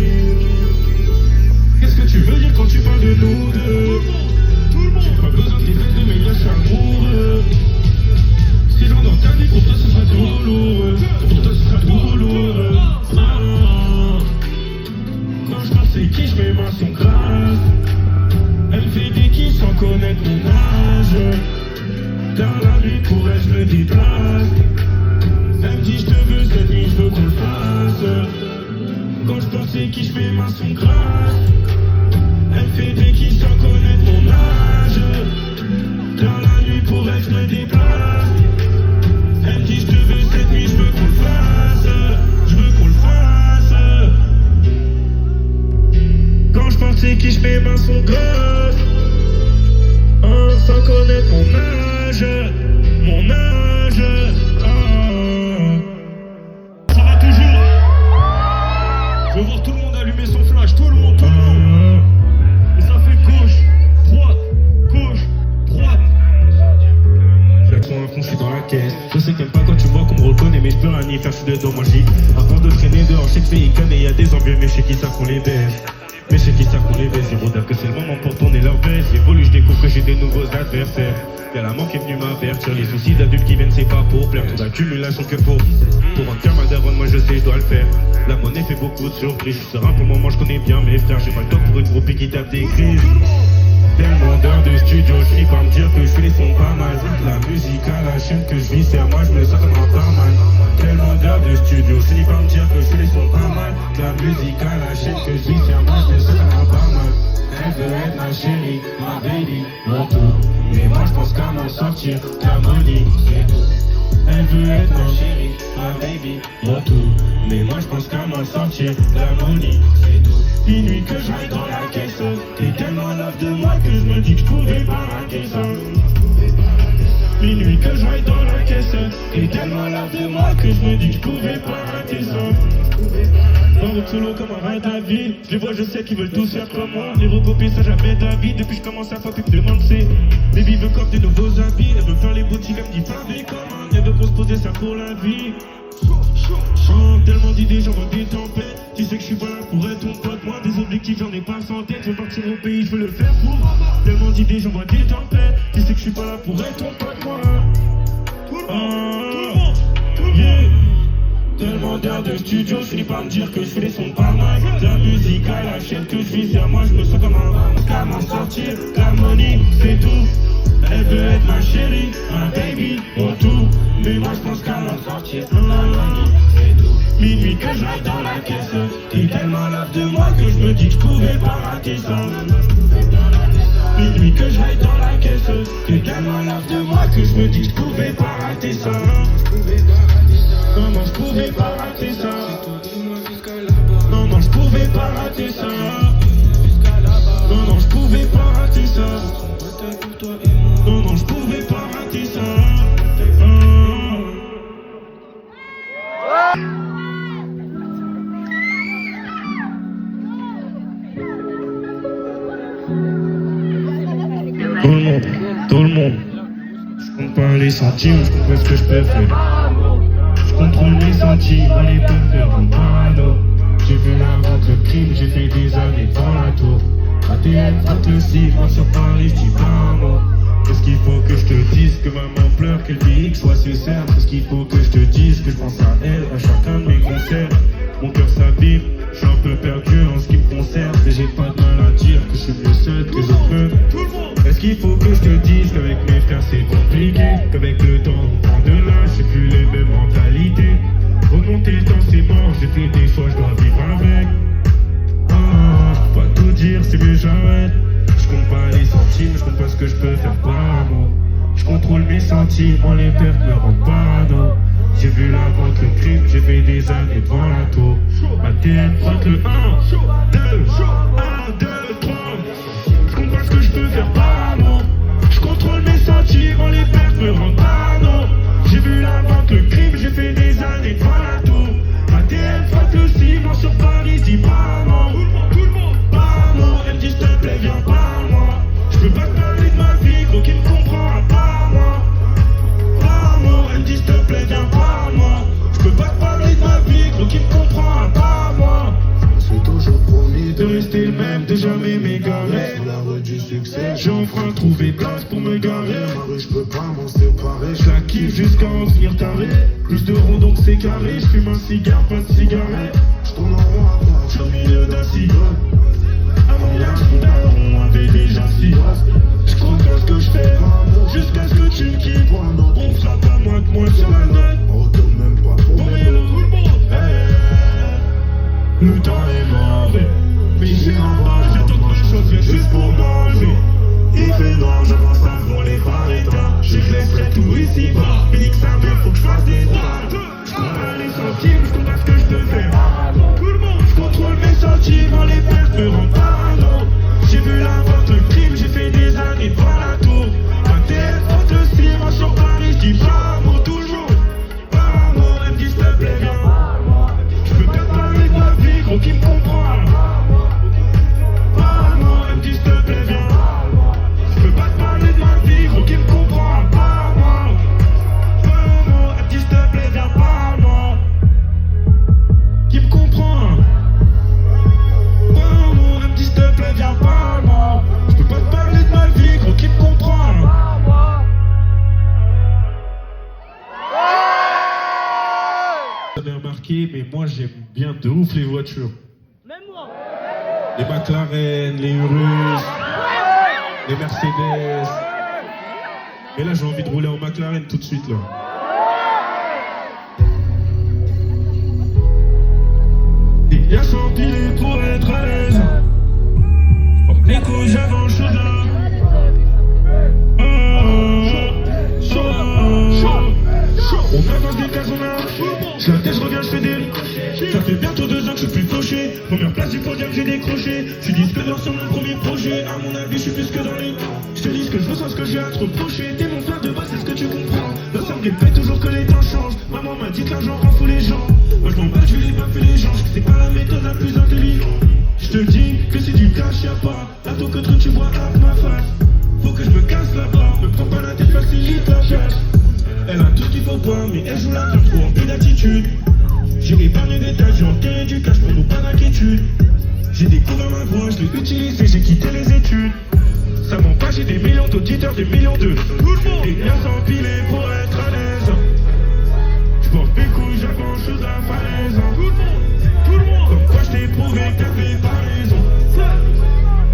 Qu'est-ce que tu veux dire quand tu parles de nous deux? J'ai pas besoin de tes fesses de mes gars, je suis amoureux. pour elle, je me déplace. Elle me dit je te veux cette nuit, je veux qu'on le fasse. Quand je pensais qui je fais ma son grâce. Elle fait des qui sans connaître mon âge. Dans la nuit pour elle, je me déplace. Elle me dit je te veux cette nuit, je veux qu'on le fasse. Je veux qu'on le fasse. Quand je pensais qui je fais ma son grâce. Sans connaître mon âge. Mon âge. Ça va toujours. Je veux voir tout le monde allumer son flash. Tout le monde, tout le monde. Et ça fait gauche, droite, J'accrois un fond, je suis dans la caisse. Je sais que t'aimes pas quand tu vois qu'on me reconnaît, mais je peux rien y faire, je suis dedans, moi j'y. À part de traîner dehors, je sais que pays canne et y'a des envieux, mais je sais qui ça qu'on les baisse. Mais je sais qui ça qu'on les baisse, zéro d'âme que c'est le moment pour tourner leur baisse. J'évolue, je découvre que j'ai des nouveaux adversaires. Y'a la mort qui est venue m'avertir, les soucis d'adultes qui viennent, c'est pas pour plaire. Toute accumulation que pour un cœur, ma daronne, moi je sais, je dois le faire. La monnaie fait beaucoup de surprises, je suis serein pour le moment, je connais bien mes frères. J'ai pas le temps pour une groupie qui tape des crises. Tellement d'heures de studio, je finis par me dire que je fais les sons pas mal. La musique à la chaîne que je vis, c'est à moi, je me sens comme un barman. Tellement d'heures de studio, je finis par me dire que je fais les sons pas mal. La musique à la chaîne que je vis, c'est à moi, je me sens comme un barman. Elle veut être ma chérie, ma baby, mon tout. Mais moi je pense qu'à m'en sortir, l'harmonie, c'est tout. Elle veut être ma chérie, ma baby, mon tout. Mais moi je pense qu'à m'en sortir, l'harmonie, c'est tout. Minuit que j'aille dans la caisse, t'es tellement love de moi que je me dis que je pouvais pas rater ça. Minuit que j'aille dans la caisse, t'es tellement love de moi que je me dis que je pouvais pas rater ça. En route solo comme un ride à vie. Je les vois, je sais qu'ils veulent tous faire comme moi. Les recopier ça jamais d'avis. Depuis que je commence à faire plus de demandes c'est. Baby veut comme des nouveaux habits. Elle veut faire les boutiques, elle me dit faire des commandes. Elle veut qu'on se poser ça pour la vie. Tellement d'idées, j'en vois des tempêtes. Tu sais que je suis pas là pour être ton pote. Moi des objectifs j'en ai pas sans tête. Je veux partir au pays, je veux le faire pour. Tellement d'idées, j'en vois des tempêtes. Tu sais que je suis pas là pour être ton pote moi. Yeah. Tellement d'heures de studio, je finis par me dire que je fais les sons pas mal. La musique à la chaîne que je vis, c'est à moi, je me sens comme un qu'à m'en sortir. L'harmonie, c'est tout. Elle veut être ma chérie, ma baby, mon tout. Mais moi je pense qu'à m'en sortir. L'harmonie, c'est tout. Minuit que j'aille dans la caisse, t'es tellement love de moi que je me dis que je pouvais pas rater ça. Minuit que j'aille dans la caisse, t'es tellement love de moi que je me dis que je pouvais pas rater ça. Non, non, je pouvais pas rater ça. Non, non, je pouvais pas rater ça. Non, non, je pouvais pas rater ça. Non, non, je pouvais pas rater ça. Tout le monde. Je compte pas les centimes, je comprends ce que je peux faire. Je contrôle mes sentiments, les peux faire en parano. J'ai vu la vente, le crime, j'ai fait des années devant la tour. ATN, faute le cible, moi sur Paris, je dis pas un mot. Est-ce qu'il faut que je te dise que maman pleure, que le DX soit sincère? Est-ce qu'il faut que je te dise que je pense à elle à chacun de mes concerts? Mon cœur s'abîme, je suis un peu perdu en ce qui me concerne. Et j'ai pas de mal à dire que je suis mieux seul que je peux. Est-ce qu'il faut que je te dise qu'avec mes frères c'est compliqué? Qu'avec le temps on prend de l'âge, j'ai plus les mêmes mentalités. Remonter le temps c'est mort, j'ai fait des choix, je dois vivre avec. Je peux pas tout dire, c'est mieux j'arrête. Je compte pas les centimes, je compte pas ce que je peux faire par amour. Je contrôle mes sentiments, les pertes me rendent parano. J'ai vu la vente, le crime, j'ai fait des années devant la tour. ATN, frotte le 1, 2, 1, 2, 3. Je compte pas ce que je peux faire par amour. Je contrôle mes sentiments, les pertes me rendent parano. J'ai vu la vente, le crime, j'ai fait des années devant la tour. ATN, frotte le ciment sur Paris, dis pas non. Pas non, elle me dit s'il te plaît, viens parle-moi. Je peux pas te parler de ma vie, gros qui me comprend pas moi. Pas moi, elle me dit s'il te plaît, viens parle-moi. Je peux pas te parler de ma vie, gros qui me comprend pas moi. Je me suis toujours promis de rester le même, de jamais m'égarer. Sur la route du succès, j'ai enfin trouvé place pour me garer. Je peux pas m'en séparer, je la kiffe jusqu'à en finir taré. Plus de ronds donc c'est carré, je fume un cigare, pas de cigarette. Je tourne en rond à part, je suis au milieu d'un cigare. À mon âge, mon daron avait déjà si. Je crois dans ce que je fais, jusqu'à ce que tu me quittes. On fera pas moins que moi sur la note. Le temps est mauvais, mais j'ai un bras, j'ai d'autres choses, viens juste pour m'enlever. Il fait noir, j'avance avant les phares éteints. Je laisserai tout ici bas, mais nique sa mère, faut que je fasse des droits. Je contrôle les centimes, je comprends ce que je peux faire. Je contrôle mes sentiments, les pertes me rendent parano. J'ai vu la vente, le crime, j'ai fait des années devant la tour. Ma tête, porte le ciment sur Paris, je dis pas un mot tout le monde. Pas un mot, elle me dit s'il te plaît, viens. Je peux pas parler de ma vie, gros qui me comprend. Pas un mot, elle me dit s'il te plaît, viens. Je peux pas te parler de ma vie, gros qui me comprend. Pas moi. Pas un mot, elle me dit s'il te plaît, viens. Pas moi. Qui me comprend. Pas un mot, elle me dit s'il te plaît, viens. Pas moi. Je peux pas te parler de ma vie, gros qui me comprend. Vous avez remarqué, mais moi j'aime bien de ouf les voitures. Même moi. Les McLaren, les Urus, les Mercedes. Mais là j'ai envie de rouler en McLaren tout de suite là. Il y a s'empilé pour être à l'aise. Les couilles j'avance chaud là. On avance des cases, on a. Je la tête, je reviens, je fais des ricochets. Ça fait bientôt 2 ans que je suis plus fauché. Première place du podium, j'ai décroché. Je suis disque d'or sur mon premier projet. À mon avis, je suis plus que dans les. Je te dis ce que je ressens, ce que j'ai à te reprocher. T'es mon frère de base, c'est ce que tu comprends. L'ensemble est fait toujours que les temps changent. Maman m'a dit que l'argent rend fou les gens. Moi je m'en bats, je vais les baffer les gens. C'est pas la méthode la plus intelligente. Je te dis que si du cash y'a pas. Attends que trop tu vois à ma face. Faut que je me casse là-bas. Me prends pas la tête, facilite la chasse. Elle a tout ce qu'il faut pas, mais elle joue la carte trop remplie d'attitude. J'ai épargné des tas, j'ai enterré du cash pour nous pas d'inquiétude. J'ai découvert ma voix, je l'ai utilisée, j'ai quitté les études. Ça m'en pas, j'ai des millions d'auditeurs, des millions de et bien empilés pour être à l'aise. J'porte mes couilles, j'avance chose à falaise. Comme quoi je t'ai prouvé que t'avais pas raison.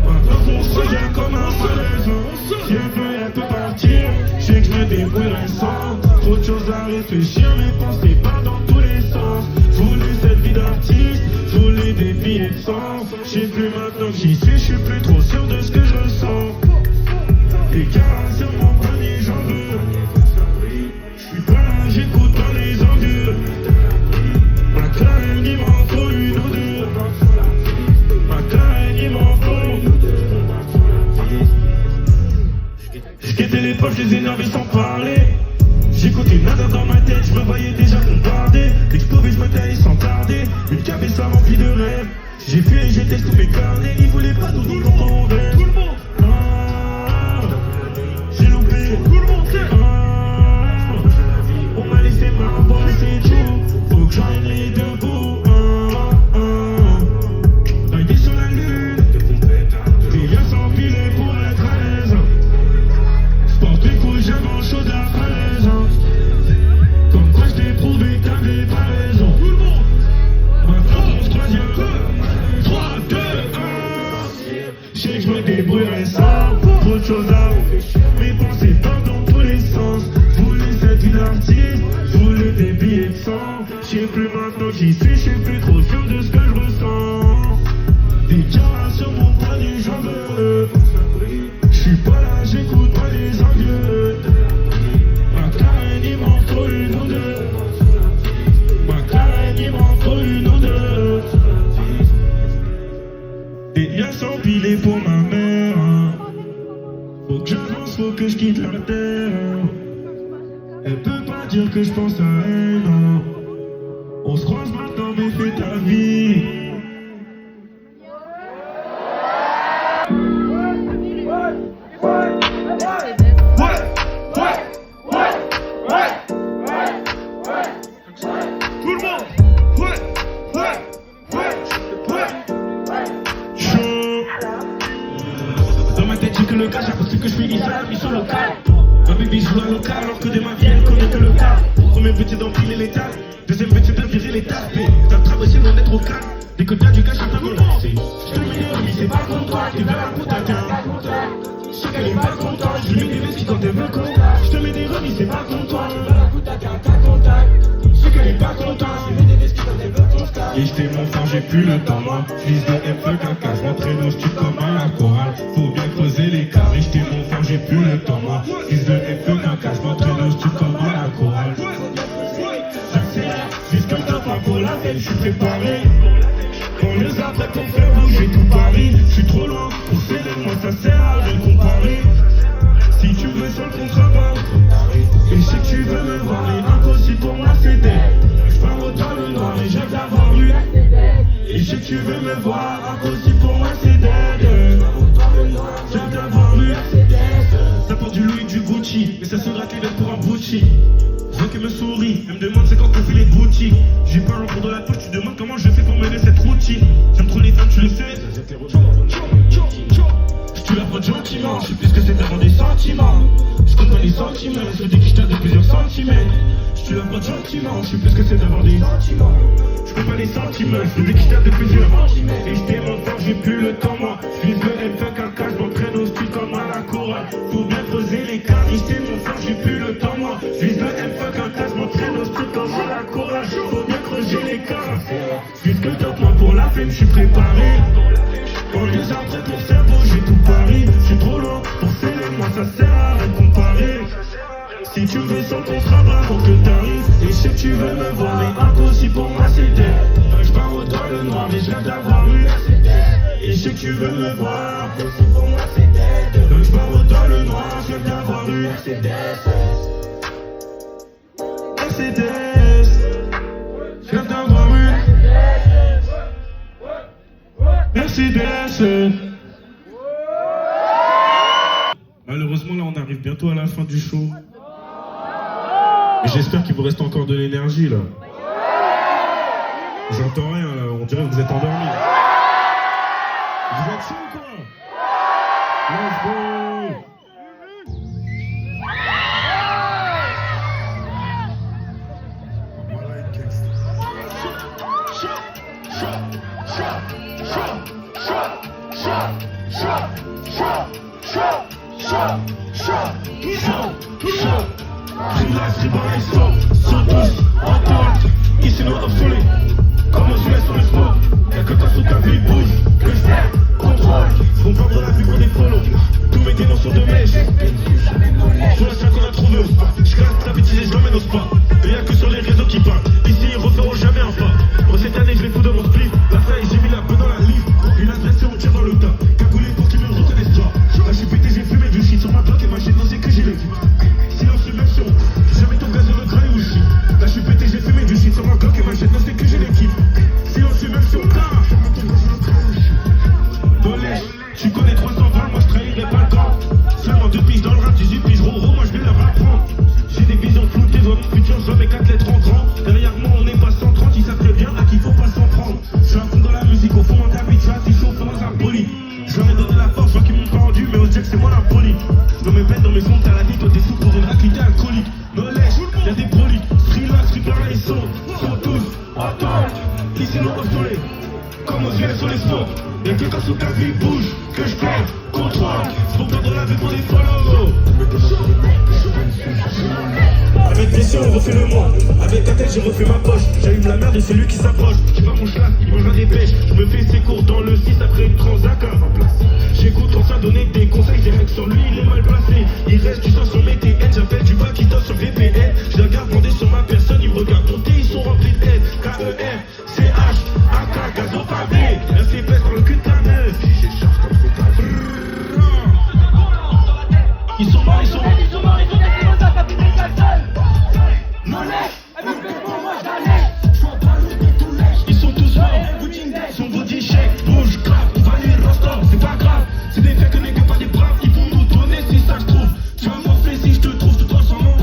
Maintenant on se revient comme un malaise. Si elle veut, elle peut partir. Je sais que je me débrouillerai sans. Trop de choses à réfléchir, mes pensées partent dans tous les sens. Voulais cette vie d'artiste, voulais des billets de sang. Je sais plus maintenant que j'y suis, je suis plus trop sûr de ce que je ressens. Les gars sur mon premier j'en veux. Je suis pas là, j'écoute pas les envieux. McLaren, il m'en faut une ou deux. McLaren, il m'en faut. Je guettais les poches, je les énervais sans parler. J'écoutais nada dans ma tête, je me voyais déjà bombardé. Dès que je pouvais, je me taillais sans tarder. Une cabessa remplie de rêves. J'ai fui et j'ai testé tous mes carnets. Ils voulaient pas nous dire qu'on rêve. Tout le monde. J'ai loupé. Tout le monde sait. On m'a laissé m'avoir, c'est tout. Faut que j'aille les debout. Rider sur la lune. Des liens s'empiler pour être à l'aise. J'porte les couilles, j'avance chaud à falaise. Comme quoi je t'ai prouvé que t'avais pas raison. Tout le monde. Maintenant on se troisième. 3, 2, 1. Je sais que je me débrouillerai sans. Trop de choses à réfléchir. Mes pensées partent dans tous les sens. Voulais cette vie d'artiste, voulais des billets de sang. Je sais plus maintenant que j'y suis, je suis plus trop sûr de ce que je ressens. Des caras sur mon poignet, j'en veux. Je suis pas là, j'écoute pas les envieux. McLaren, il m'en faut une ou deux. McLaren, il m'en faut une ou deux. Des liens s'empiler pour ma mère. Faut que j'avance, faut que je quitte la terre. Elle peut pas dire que je pense à elle, non. On se croise maintenant, mais fais ta vie. Tout le monde. Chaud. Dans ma tête j'ai que le cas, j'ai pensé que je suis mission locale. Ma baby joue à local alors que de ma vie elle connaît que le cas. Premier petit d'empiler les tasses, deuxième petit de virer les tasses. T'as travaillé loin d'être au calme. Dès que t'as du cash à ta volonté, je te mets oui c'est pas content. contact. Je sais qu'elle est pas contente, je lui mets des vestes quand elle veut contact. Je te mets des remis, c'est pas contre toi. T'as qu'un contact. Je sais qu'elle est pas contente, je lui mets des vestes quand elle veut contact. Et j'étais mon frère, j'ai plus le temps, moi. Fils de FE caca, je m'entraîne au studio comme à la chorale. Faut bien creuser l'écart. Et j'étais mon frère, j'ai plus le temps, moi. Fils de FE caca, je m'entraîne au studio comme à la chorale. J'accélère, jusqu'à le temps pour la veille, je suis préparé. On les après pour faire bouger tout Paris. Je suis trop loin pour céder, moi ça sert à rien de comparer. Si tu veux sur le contrebas, et si tu veux me voir, mais impossible pour moi c'est dead. Je pars dans le noir et j'aime d'avoir lu. Et si tu veux me voir, impossible pour moi c'est dead. J'aime d'avoir lu. Ça porte du Louis, du Gucci, mais ça se gratte les verres pour un Gucci. Je veux qu'elle me sourit, elle me demande c'est quand on fait les boutiques. J'ai pas un pour dans la poche, tu demandes comment je fais pour mener cette routine. J'aime trop les femmes, tu le sais. Je te la prends gentiment, je sais plus ce que c'est d'avoir des sentiments. Je compte pas les sentiments, je veux des quichetas de plusieurs centimètres. Je te la prends gentiment, je sais plus ce que c'est d'avoir des sentiments. Je compte pas les sentiments, je veux des quichetas de plusieurs centimètres. Et je t'aime encore, j'ai plus le temps moi. Je vis le M5 caca, je m'entraîne au style comme à la chorale. Faut bien creuser les cartes, et je t'aime mon frère, j'ai plus le temps moi. Je vis le M5 caca, je m'entraîne au style comme à la chorale. Faut bien creuser les cartes. Je vis que le top moi pour la femme, je suis préparé. On les a prêts pour faire bouger tout Paris. Je suis trop loin pour sceller, moi ça sert à rien de comparer. Si tu veux sur ton travail pour que t'arrives. Et je sais que tu veux me voir, mais impossible pour moi c'est dead. Je pars dans le noir, mais je rêve d'avoir eu. Et je sais que tu veux me voir, impossible pour moi c'est dead. Donc je pars dans le noir, je rêve d'avoir eu. Mercedes, je rêve d'avoir eu. Mercedes. Malheureusement, là, on arrive bientôt à la fin du show. Et j'espère qu'il vous reste encore de l'énergie, là. J'entends rien, là. On dirait que vous êtes endormis. Vous êtes chaud, quoi? Let's go! Voilà une texte. Sont tous en tente, ici nous obsolés. Comme aux US sur le sport, y'a que quand sous ta vie bouge, que je perds contrôle. Faut prendre la vue pour des follow. Tous mes démons sont de mèche. Sur la 5 on a trouvé au spa. Je casse la bêtise et je l'emmène au spa. Et y'a que sur les réseaux qui parlent. Ici ils referont jamais un pas. Moi cette année je les fous de mon split. La faille j'ai mis la peau dans la livre. Une adresse et on tire dans le tas. Cagoulé pour qu'ils me reconnaissent pas. Là j'ai pété, j'ai fumé du shit sur ma bloc et ma chaîne non c'est que j'ai le vide. Silence même sur. Jamais ton gaz de graille ou shit. Là je suis pété, j'ai fumé du shit sur ma bloc et ma chaîne non c'est que j'ai l'équipe. Silence même sur tard. Dolèche, tu connais 320, moi je trahirai pas le camp. Seulement 2 piges dans le rap, 18 piges roro, moi je vais leur apprendre. J'ai des visions floutées, dans mon futur, je mets 4 lettres en grand. Derrière moi on n'est pas 130, ils savent très bien à qui faut pas s'en prendre. Je suis à fond dans la musique, au fond mon habitude, t'es chaud, fond dans un poli. Je leur ai donné la force, je vois qu'ils m'ont pas rendu, mais au jack c'est moi l'impoli. Je me mets bête dans mes fonds, t'as la nuit, toi t'es sous pour une raclite alcoolique. Knowledge, y'a des broliques, Streetlight, Streetlight, là ils sont tous en tente, ici nous obsolés. Comme aux US sur les spots, y'a que quand sous ta vie bouge, que je perds contrôle. Faut perdre la vie pour des follow. Avec pression on refait le mois. Avec ta tête j'ai refait ma poche. J'allume la merde et c'est lui qui s'approche. J'ai pas mon schlass, il mangera des pêches. Je me fais ses cours dans le 6 après une transac. J'écoute quand ça donner des conseils. Des mecs sur lui il est mal placé. Il reste du sang sur mes TN. J'appelle du bas qui toffe sur VPN. Je la garde bandée sur ma personne. Ils me regardent monter, ils sont remplis de haine. KER, CH, AK, gazopamé. RCPS dans le cul de ta meuf. Ils sont morts, ils sont morts. Ils sont tous morts. Son body shake, bouge, grave, valide, rostov, c'est pas grave. C'est des faits que n'est que pas des braves. Ils vont nous donner si ça se trouve. Tu vas morfler si je te trouve, tout transformant.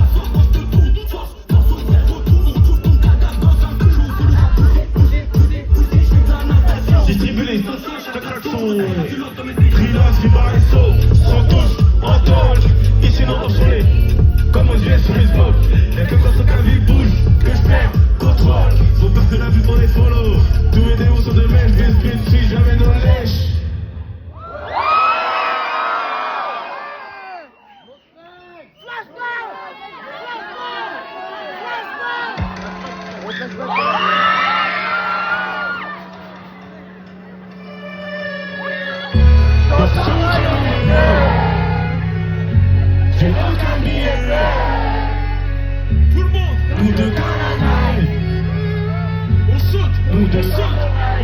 J'ai aucun billet. Tout le monde. Nous deux cananailles. On saute. Nous deux saute.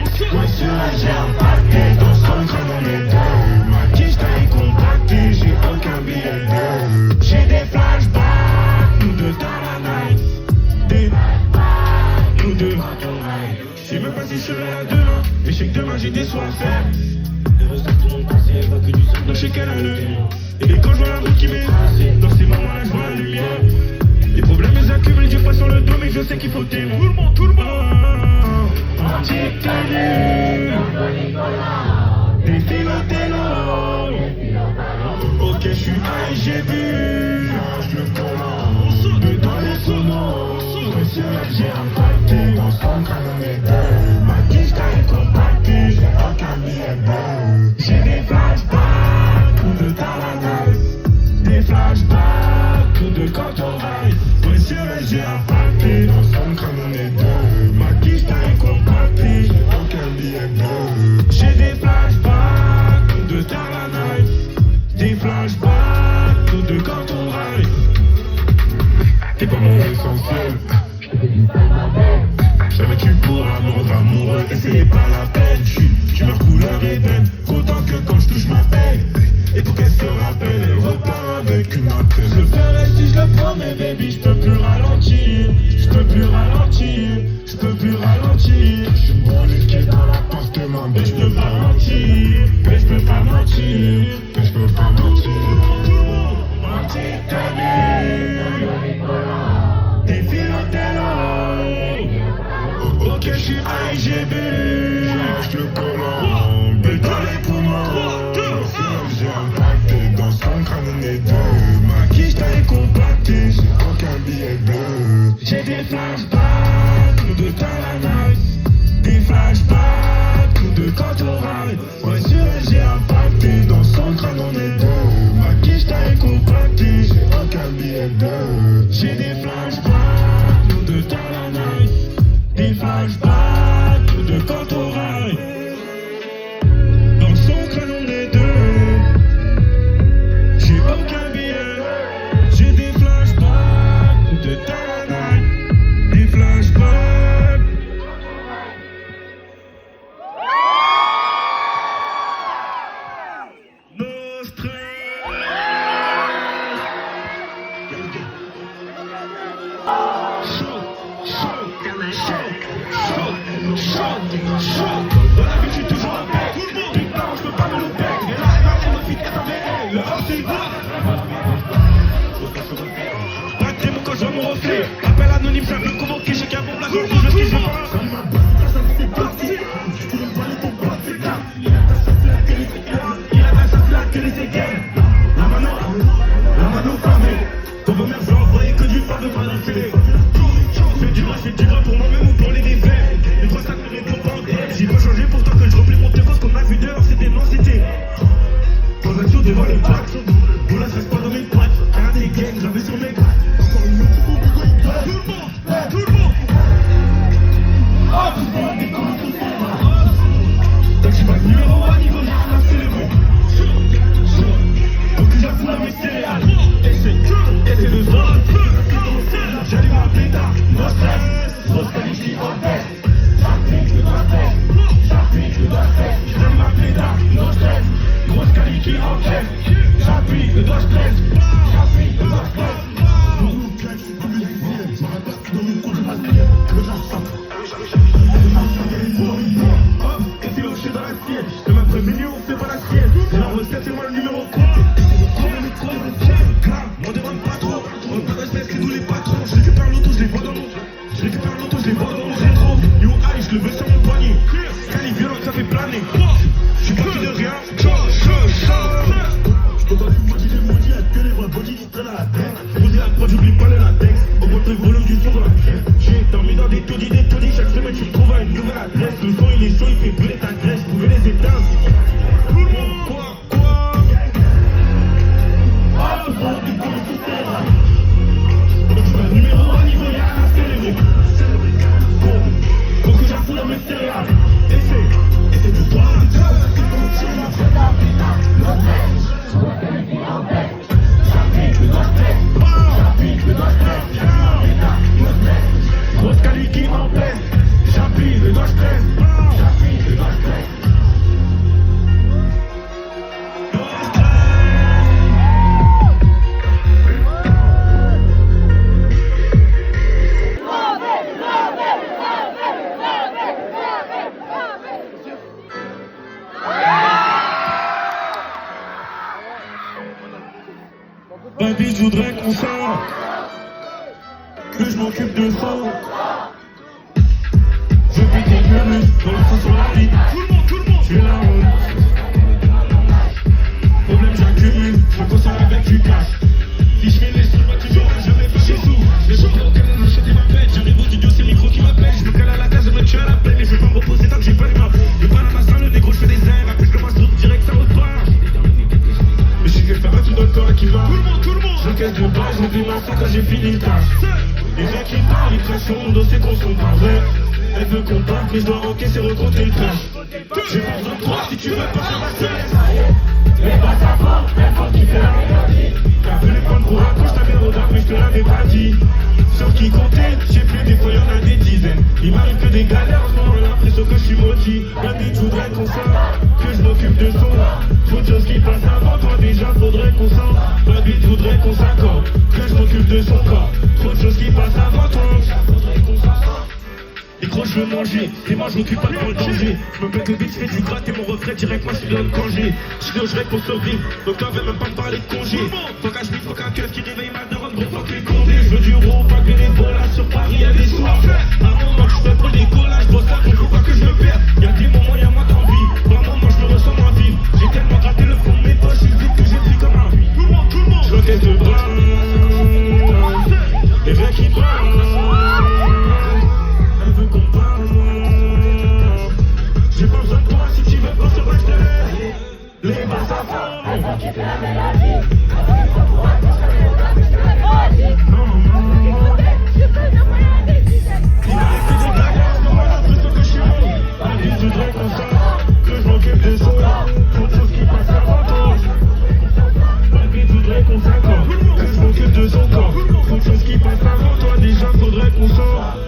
On saute. Moi sur j'ai impacté. Dans son crâne on est deux. Ma tige taille compactée. J'ai aucun billet. J'ai des flashbacks. Nous deux cananailles. Nous deux. Je sais même pas si je serai là demain. Mais je sais que demain j'ai des soins à faire. Les recettes de mon passé évoquent du sang. Donc je sais qu'elle a le. Et quand je vois la route qui m'est dans ces moments-là, je vois la lumière. Les problèmes les accumulent, j'ai pas sur le dos, mais je sais qu'il faut t'aimer. Tout le monde. Anti-Tanu. Des filotélos. Ok, je suis high, j'ai bu. Je le commande. Mais dans les sonos. Monsieur, j'ai impacté. Dans son crâne, on est deux. Ma tige taille compactée. J'ai aucun billet bleu. J'ai des flashbacks. Tout de Talanais. Des flashbacks. Tout de quand on ride. Monsieur, j'ai impacté. Dans son crâne, on est deux. Ma tige taille compactée. J'ai aucun billet bleu. J'ai des flashbacks. Tout de Talanais. Des flashbacks. Tout de quand on ride. T'es pas mon essentiel. Jamais tu pourras me rendre amoureux et c'est pas la peine. Tu meurs couleur ébène, autant que quand je touche ma paix. Et pour qu'elle se rappelle, elle repart avec une appel. Je ferai si je le promets baby, je peux plus ralentir. Je peux plus ralentir, je peux plus ralentir. Je suis brûlé dans l'appartement, mais je peux pas mentir. Mais je peux pas mentir, mais je peux pas mentir. Des filotélos. Ok, je suis high, j'ai bu. Je le commande. Mais dans les poumons. J'ai impacté. Dans son crâne, on est deux. Ma tige taille compactée. J'ai aucun billet bleu. J'ai des flashbacks. Tout de Talanais. Des flashbacks. Tout de quand on ride. Ouais, sûr, j'ai impacté. Dans son crâne, on est deux. Ma tige taille compactée. J'ai aucun billet bleu. J'ai des flashbacks. Tout de Talanais. Des flashbacks. Tout de quand on ride. Dans son crâne, on est deux. J'ai aucun billet. J'ai des flashbacks. Tout de Talanais. Des flashbacks. No stress. Dans la vie, je suis toujours un bec. D'une part, je peux pas me louper. Et là, elle m'a fit qu'à sa mère. Le rap, c'est quoi? Pas de démon quand je vois mon reflet. Appel anonyme, ça veut convoquer. J'ai qu'un bon place. Je veux ce qu'il veut. C'est parti. Je pourrais pas les tomber. C'est là. Il a ta chasse, la télé, c'est clair. Il a ta chasse, la télé, c'est clair. La mano fermée. Ton beau-mère, je vais envoyer que du phare de pas dans le filet. Je fais du gras pour moi-même ou pour les défaits. Les trois sacs ne répondent pas en tête. J'ai pas changé pourtant que je replie mon terreau. Ce qu'on a vu dehors, c'était non, c'était transaction devant les pattes. Bon là, ça reste pas dans mes pattes. Un des gangs, j'avais sur mes pattes. Encore une autre pour tout le monde. Ah, tout le monde, des coups, tout le monde. Donc j'ai pas de numéro à niveau, j'ai rien à célébrer. Donc j'avoue la mes céréales. Et c'est le zone. J'allume ma pétard, no stress. Grosse qualifiée en tête. J'applique le doigt fait. J'allume ma pétard, no stress. Grosse qualifiée en tête. J'applique le doigt stress. Et c'est hoché dans l'assiette. Le même premier, on fait pas la sienne. Et la recette, c'est moi le numéro quoi. M'en demande pas trop. On pas respect, c'est tous les patrons. Je récupère l'auto, je les vois dans mon rétro. New High, je le veux sur mon poignet. Cali violente, ça fait planer. Je suis parti de rien. Je peux pas lui maudire les maudits. Y'a que les vrais body qui traînent à la tête. Posez la prod, j'oublie pas le latex. Augmente le volume du son dans la pièce. J'ai dormi dans des taudis. Chaque semaine, tu me trouves à une nouvelle adresse. Le son, il est chaud, il fait brûler ta graisse. Vous pouvez les éteindre. Quoi? Ah, le son, il commence tout seul. Donc, je fais un numéro à niveau, y'a rien à célébrer. voudrais qu'on sorte, que je m'occupe de ça. Je fais des murs dans le fond sur la ligne. Tout le monde, je suis là. Problème j'accumule, je me consomme avec du cash. Si je fais les sous, pas toujours, je vais pas chez sous. Je vais pas au canal, acheter ma pète. J'arrive au studio, c'est le micro qui m'appelle. Je me cale à la case, je me tue à la peine. Et je vais pas me reposer tant que j'ai pas les mains. Je parle à ma salle, le négro, je fais des airs. Après je commence tout direct, ça repart. Mais je sais que ça va tout dans le corps qui va. Tout le monde, je caisse de base, j'oublie ma sac quand j'ai fini le taf. Les gens qui parlent, ils crachent sur mon dos, c'est qu'on sont pas vrais. Elle veut qu'on parte, mais je dois encaisser, recompter le trash. J'ai pas besoin de toi si tu veux pas faire ma scène. Les basses à fond, elles font kiffer la mélodie. T'as voulu prendre pour un coup, je t'avais regardé, mais je te l'avais pas dit. Sur qui compter, j'ai plus, des fois y'en a des dizaines. Il m'arrive que des galères, en ce moment l'impression que je suis maudit. La bite voudrait qu'on sorte, que je m'occupe de son. Trop de choses qui passent avant toi, déjà faudrait qu'on sorte. La bite voudrait qu'on s'accorde, que je m'occupe de son corps. Trop de choses qui passent avant toi, déjà faudrait qu'on s'accorde. Et gros je veux manger, et moi je m'occupe pas devant le danger. Je me pète le beat, je fais du gratte et mon refrain direct, moi je suis dans le congé. Je logerai pour survivre, donc là on même pas me parler de congé. Faut qu'un schmitt, faut qu'un keuf qui réveille ma daronne, gros faut que les condés. Je veux du rond, pas que les bénévolat sur Paris, y'a des sous à faire. À un moment je fais pour les collages, je bosse là, donc faut pas que je me perde. Y'a des moments, y'a moins d'envie, par moment je me ressens moins vivre. J'ai tellement gratté le fond de mes poches, je dis que j'ai pris comme un vie. Tout le monde, je requête de bras, les vrais qui parlent. J'ai pas besoin de toi si tu veux pas sur ma tête. Les basses à fond, elles vont kiffer la mélodie. Pour un coup, je t'avais regardé, je te l'avais pas dit. Non, je peux de moyen décider. Il m'arrive que des galères, c'est moi l'impression que je suis bon. La vie voudrait qu'on sorte, que je m'occupe de ça. Trop de choses qui passent avant toi. La vie voudrait qu'on s'accorde, que je m'occupe de son corps. Trop de choses qui passent avant toi, déjà faudrait qu'on sorte.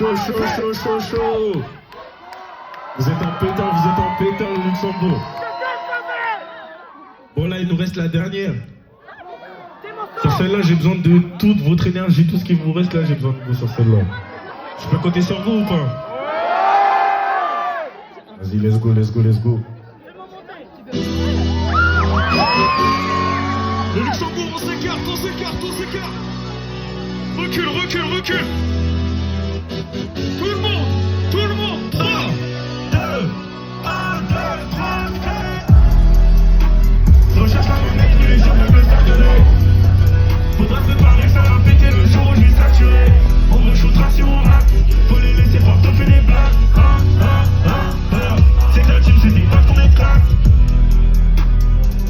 Merci. Chaud. Vous êtes en pétard au Luxembourg. Bon là il nous reste la dernière. Sur celle-là j'ai besoin de toute votre énergie, tout ce qui vous reste là j'ai besoin de vous sur celle-là. Je peux compter sur vous ou pas? Vas-y let's go. Le Luxembourg on s'écarte. Recule. Tout le monde 3, 2, 1, 2, 3, 4. Recherche la monnaie, les gens peuvent le saturner. Faudra préparer ça à péter le jour où je vais saturer. On me shootera sur un rap, faut les laisser voir te faire des blagues. C'est que la team, c'est des bases qu'on éclate.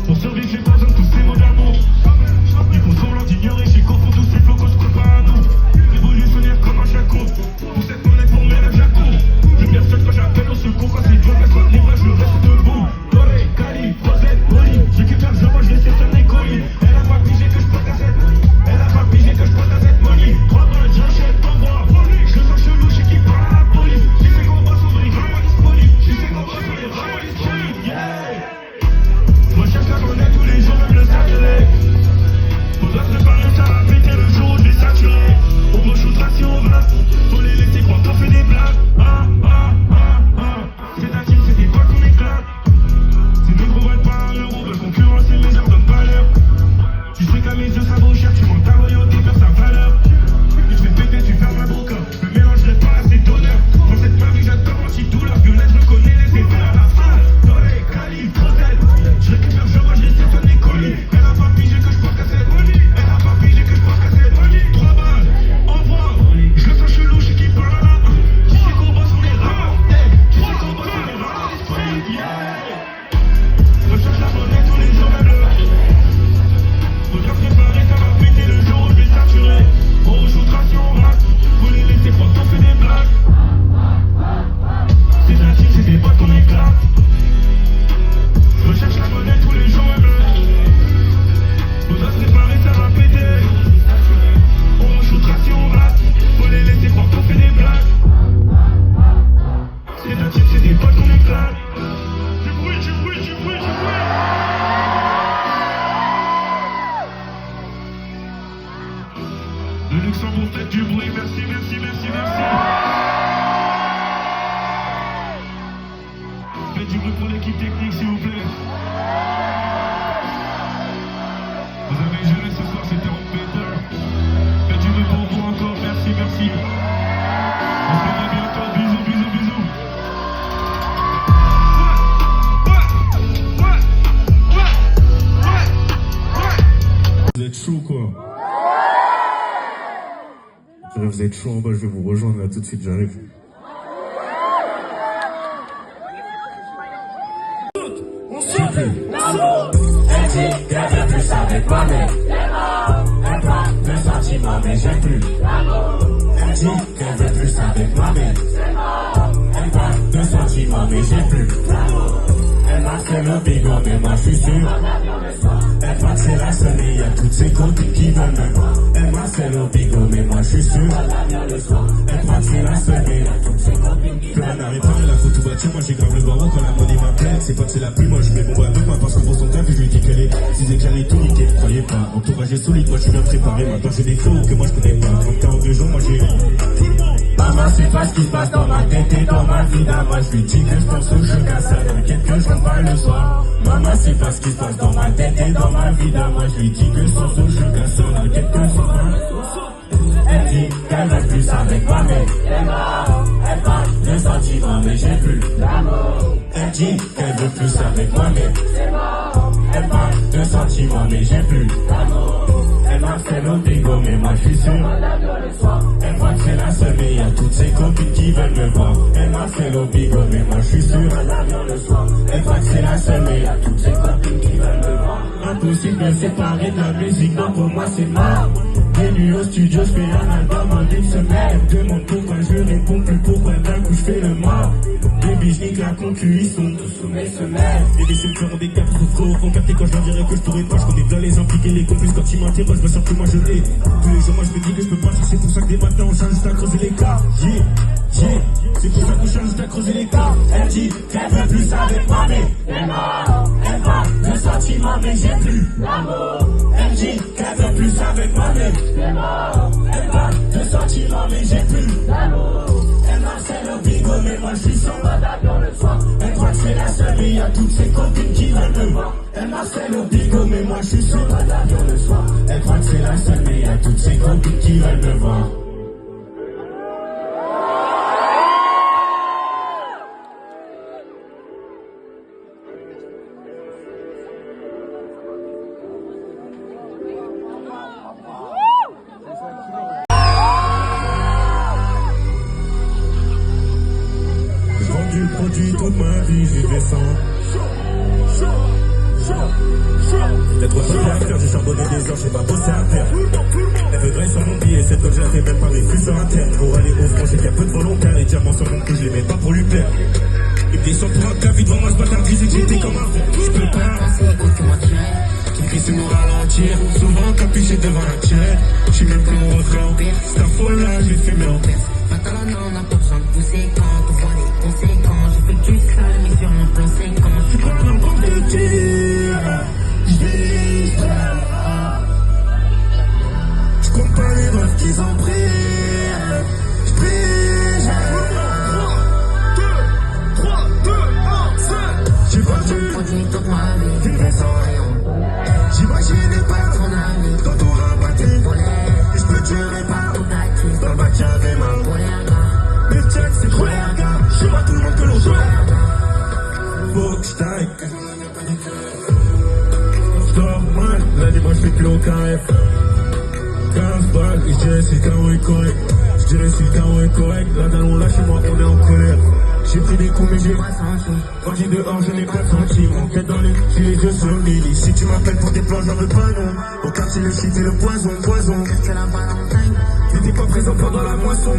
Pour survivre, j'ai pas besoin de tous ces mots d'amour. Ils font semblant d'ignorer, j'ai confond tous ces flots qu'on se prépare à nous. Révolutionnaire comme un chacon. Pour cette Luxembourg, faites du bruit, merci, merci, merci, merci. Faites du bruit pour l'équipe technique, s'il vous plaît. Vous avez géré ce soir, c'était en Peter. Faites du bruit pour vous encore, merci, merci. On se revoit bientôt, bisous, bisous, bisous. Vous êtes chaud quoi? Vous êtes chaud en bas, je vais vous rejoindre là tout de suite, j'arrive. Elle dit qu'elle veut plus avec moi, mais elle parle de sentiments, mais j'ai plus. Elle dit qu'elle veut plus avec moi, mais elle parle de sentiments, mais j'ai plus. Elle m'a fait le bigot, mais moi je suis sûr. Elle croit que c'est la seule et y'a toutes ses copines qui veulent me voir. Elle m'a fait le bigot, mais moi je suis sûr. Elle croit que c'est la seule et y'a toutes ses copines qui veulent me voir. Préparer la photo bâtir, moi j'ai grave le barreau quand la monnaie m'appelle. C'est pas que c'est la plus moche, mais bon bah avec ma passion pour son rêve, je lui dis qu'elle est. Disais qu'elle est tout niquée, croyez pas. Entourage est solide, moi je suis bien préparé. Maintenant j'ai des flots que moi je connais pas. 30 ans de jour, moi j'ai. Maman, c'est pas ce qui se passe dans ma tête et dans ma vie. Moi je lui dis que je pense au jeu qu'à ça. T'inquiète que je rentre pas le soir. Maman, c'est pas ce qui se passe dans ma tête et dans ma vie. Moi je lui dis que je pense au jeu qu'à ça. T'inquiète que je rentre pas le soir. Elle dit qu'elle veut plus avec moi, mais elle parle de sentiments, mais j'ai plus d'amour. Elle dit qu'elle veut plus avec moi, mais elle parle de sentiments, mais j'ai plus d'amour. Elle m'a fait le bigot, mais moi je suis sûr. Elle croit que c'est la seule, mais y'a toutes ses copines qui veulent me voir. Elle m'a fait le bigot, mais moi je suis sûr. Elle croit que c'est la seule, mais y'a toutes ses copines qui veulent me voir. Impossible de séparer de la musique, non pour moi c'est mort. Venu au studio, je fais un album en une semaine. Demande pourquoi je réponds plus, pourquoi d'un coup je fais le mort. Baby, je nique la concu, ils sont tous sous mes semelles. Et des films feront des cartes, faut font capter quand je leur dirai que je pourrais pas. Je connais bien les impliqués, les complices quand ils m'interrogent, je me sens que moi je l'ai. Tous les jours, moi je me dis que je peux pas, c'est pour ça que des matins on change juste à creuser l'écart. C'est pour ça qu'on change juste à creuser l'écart. Elle dit qu'elle veut plus avec moi, mais elle parle de sentiments, mais j'ai plus d'amour. Elle dit qu'elle veut plus avec moi, mais elle parle de sentiments, mais j'ai plus d'amour. Elle marcelle le bigot, mais moi je suis sur ma d'avion le soir. Elle croit que c'est la seule, mais y'a toutes ses copines qui veulent me voir. Elle marcelle le bigot, mais moi je suis sur ma d'avion le soir. Elle croit que c'est la seule, mais y'a toutes ses copines qui veulent me voir. Produit toute ma vie, j'y vais sans. T'as trop de à faire, j'ai charbonné des heures, j'ai pas bossé à terre. Elle veut grailler sur mon billet, cette coche, je la fais même pas mes flux sur interne. Pour aller au front, j'ai qu'il y a peu de volontaires, les diamants sur mon cou, je les mets pas pour lui plaire. Il me descend pour un clavier devant moi, ce matin, disait que j'étais comme un fou. Je peux pas, qui me crie sur mon ralentir. Souvent capuché devant la tienne, j'suis même plus mon refrain au pire. C'est un faux là, j'ai fumé en pire. Maintenant, on n'a pas besoin de pousser quand on voit les conséquences. Je fais que du calme et sur mon plan séquence. J'suis pas plein de tir, j'vise. J'compte pas les meufs qu'ils ont pris. J'prie, 3, 2, 1, 7. J'ai vendu produit toute ma vie, une raison rayon. J'imaginais pas ton ami, quand on rabattait. Et j'peux tuer pas tout actif, dans le bac y'avait ma pour les gars. le check c'est trop les gars. J'suis pas tout le monde que l'on joue. Faut que j'taille. J'dors mal, lundi moi j'fais plus aucun F. 15 balles, et j'dirais si le carreau est correct. J'dirais si le carreau est correct. Là dans on lâche moi on est en colère. J'ai pris des coups mais j'ai pas senti. Quand j'ai dehors je n'ai pas senti. Mon tête dans les, j'ai les yeux sur le midi. Si tu m'appelles pour des plans j'en veux pas non. Au quartier le shit et le poison. Que la Valentine, J'étais pas présent pendant la moisson.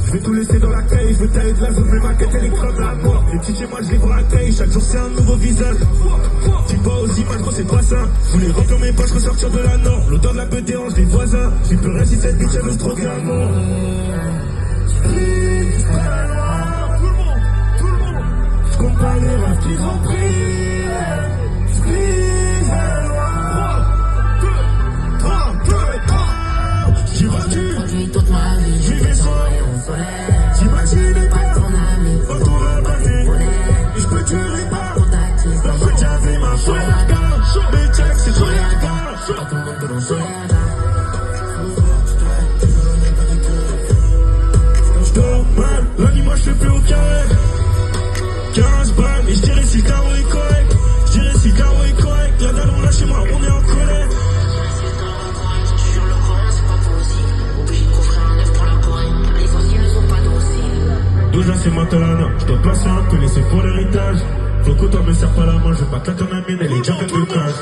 Je vais tout laisser dans la caille. Je veux tailler de la zone mais ma quête elle est crème à mort. Les petits chez moi je les vois à taille. Chaque jour c'est un nouveau visage. Tu vois aux images gros c'est pas ça. Je voulais remplir mes poches ressortir de la nord. L'odeur de la beuh dérange les voisins. J'ai plus rien si cette bitch elle veut se troquer un mort. Je compte pas les rêves qu'ils ont pris. J'brise la loi. 3, 2, 1. je dois passer un peu laisser pour l'héritage. Faut que toi me serre pas la main, je vais pas claquer ma mine, elle est déjà pleine de cash.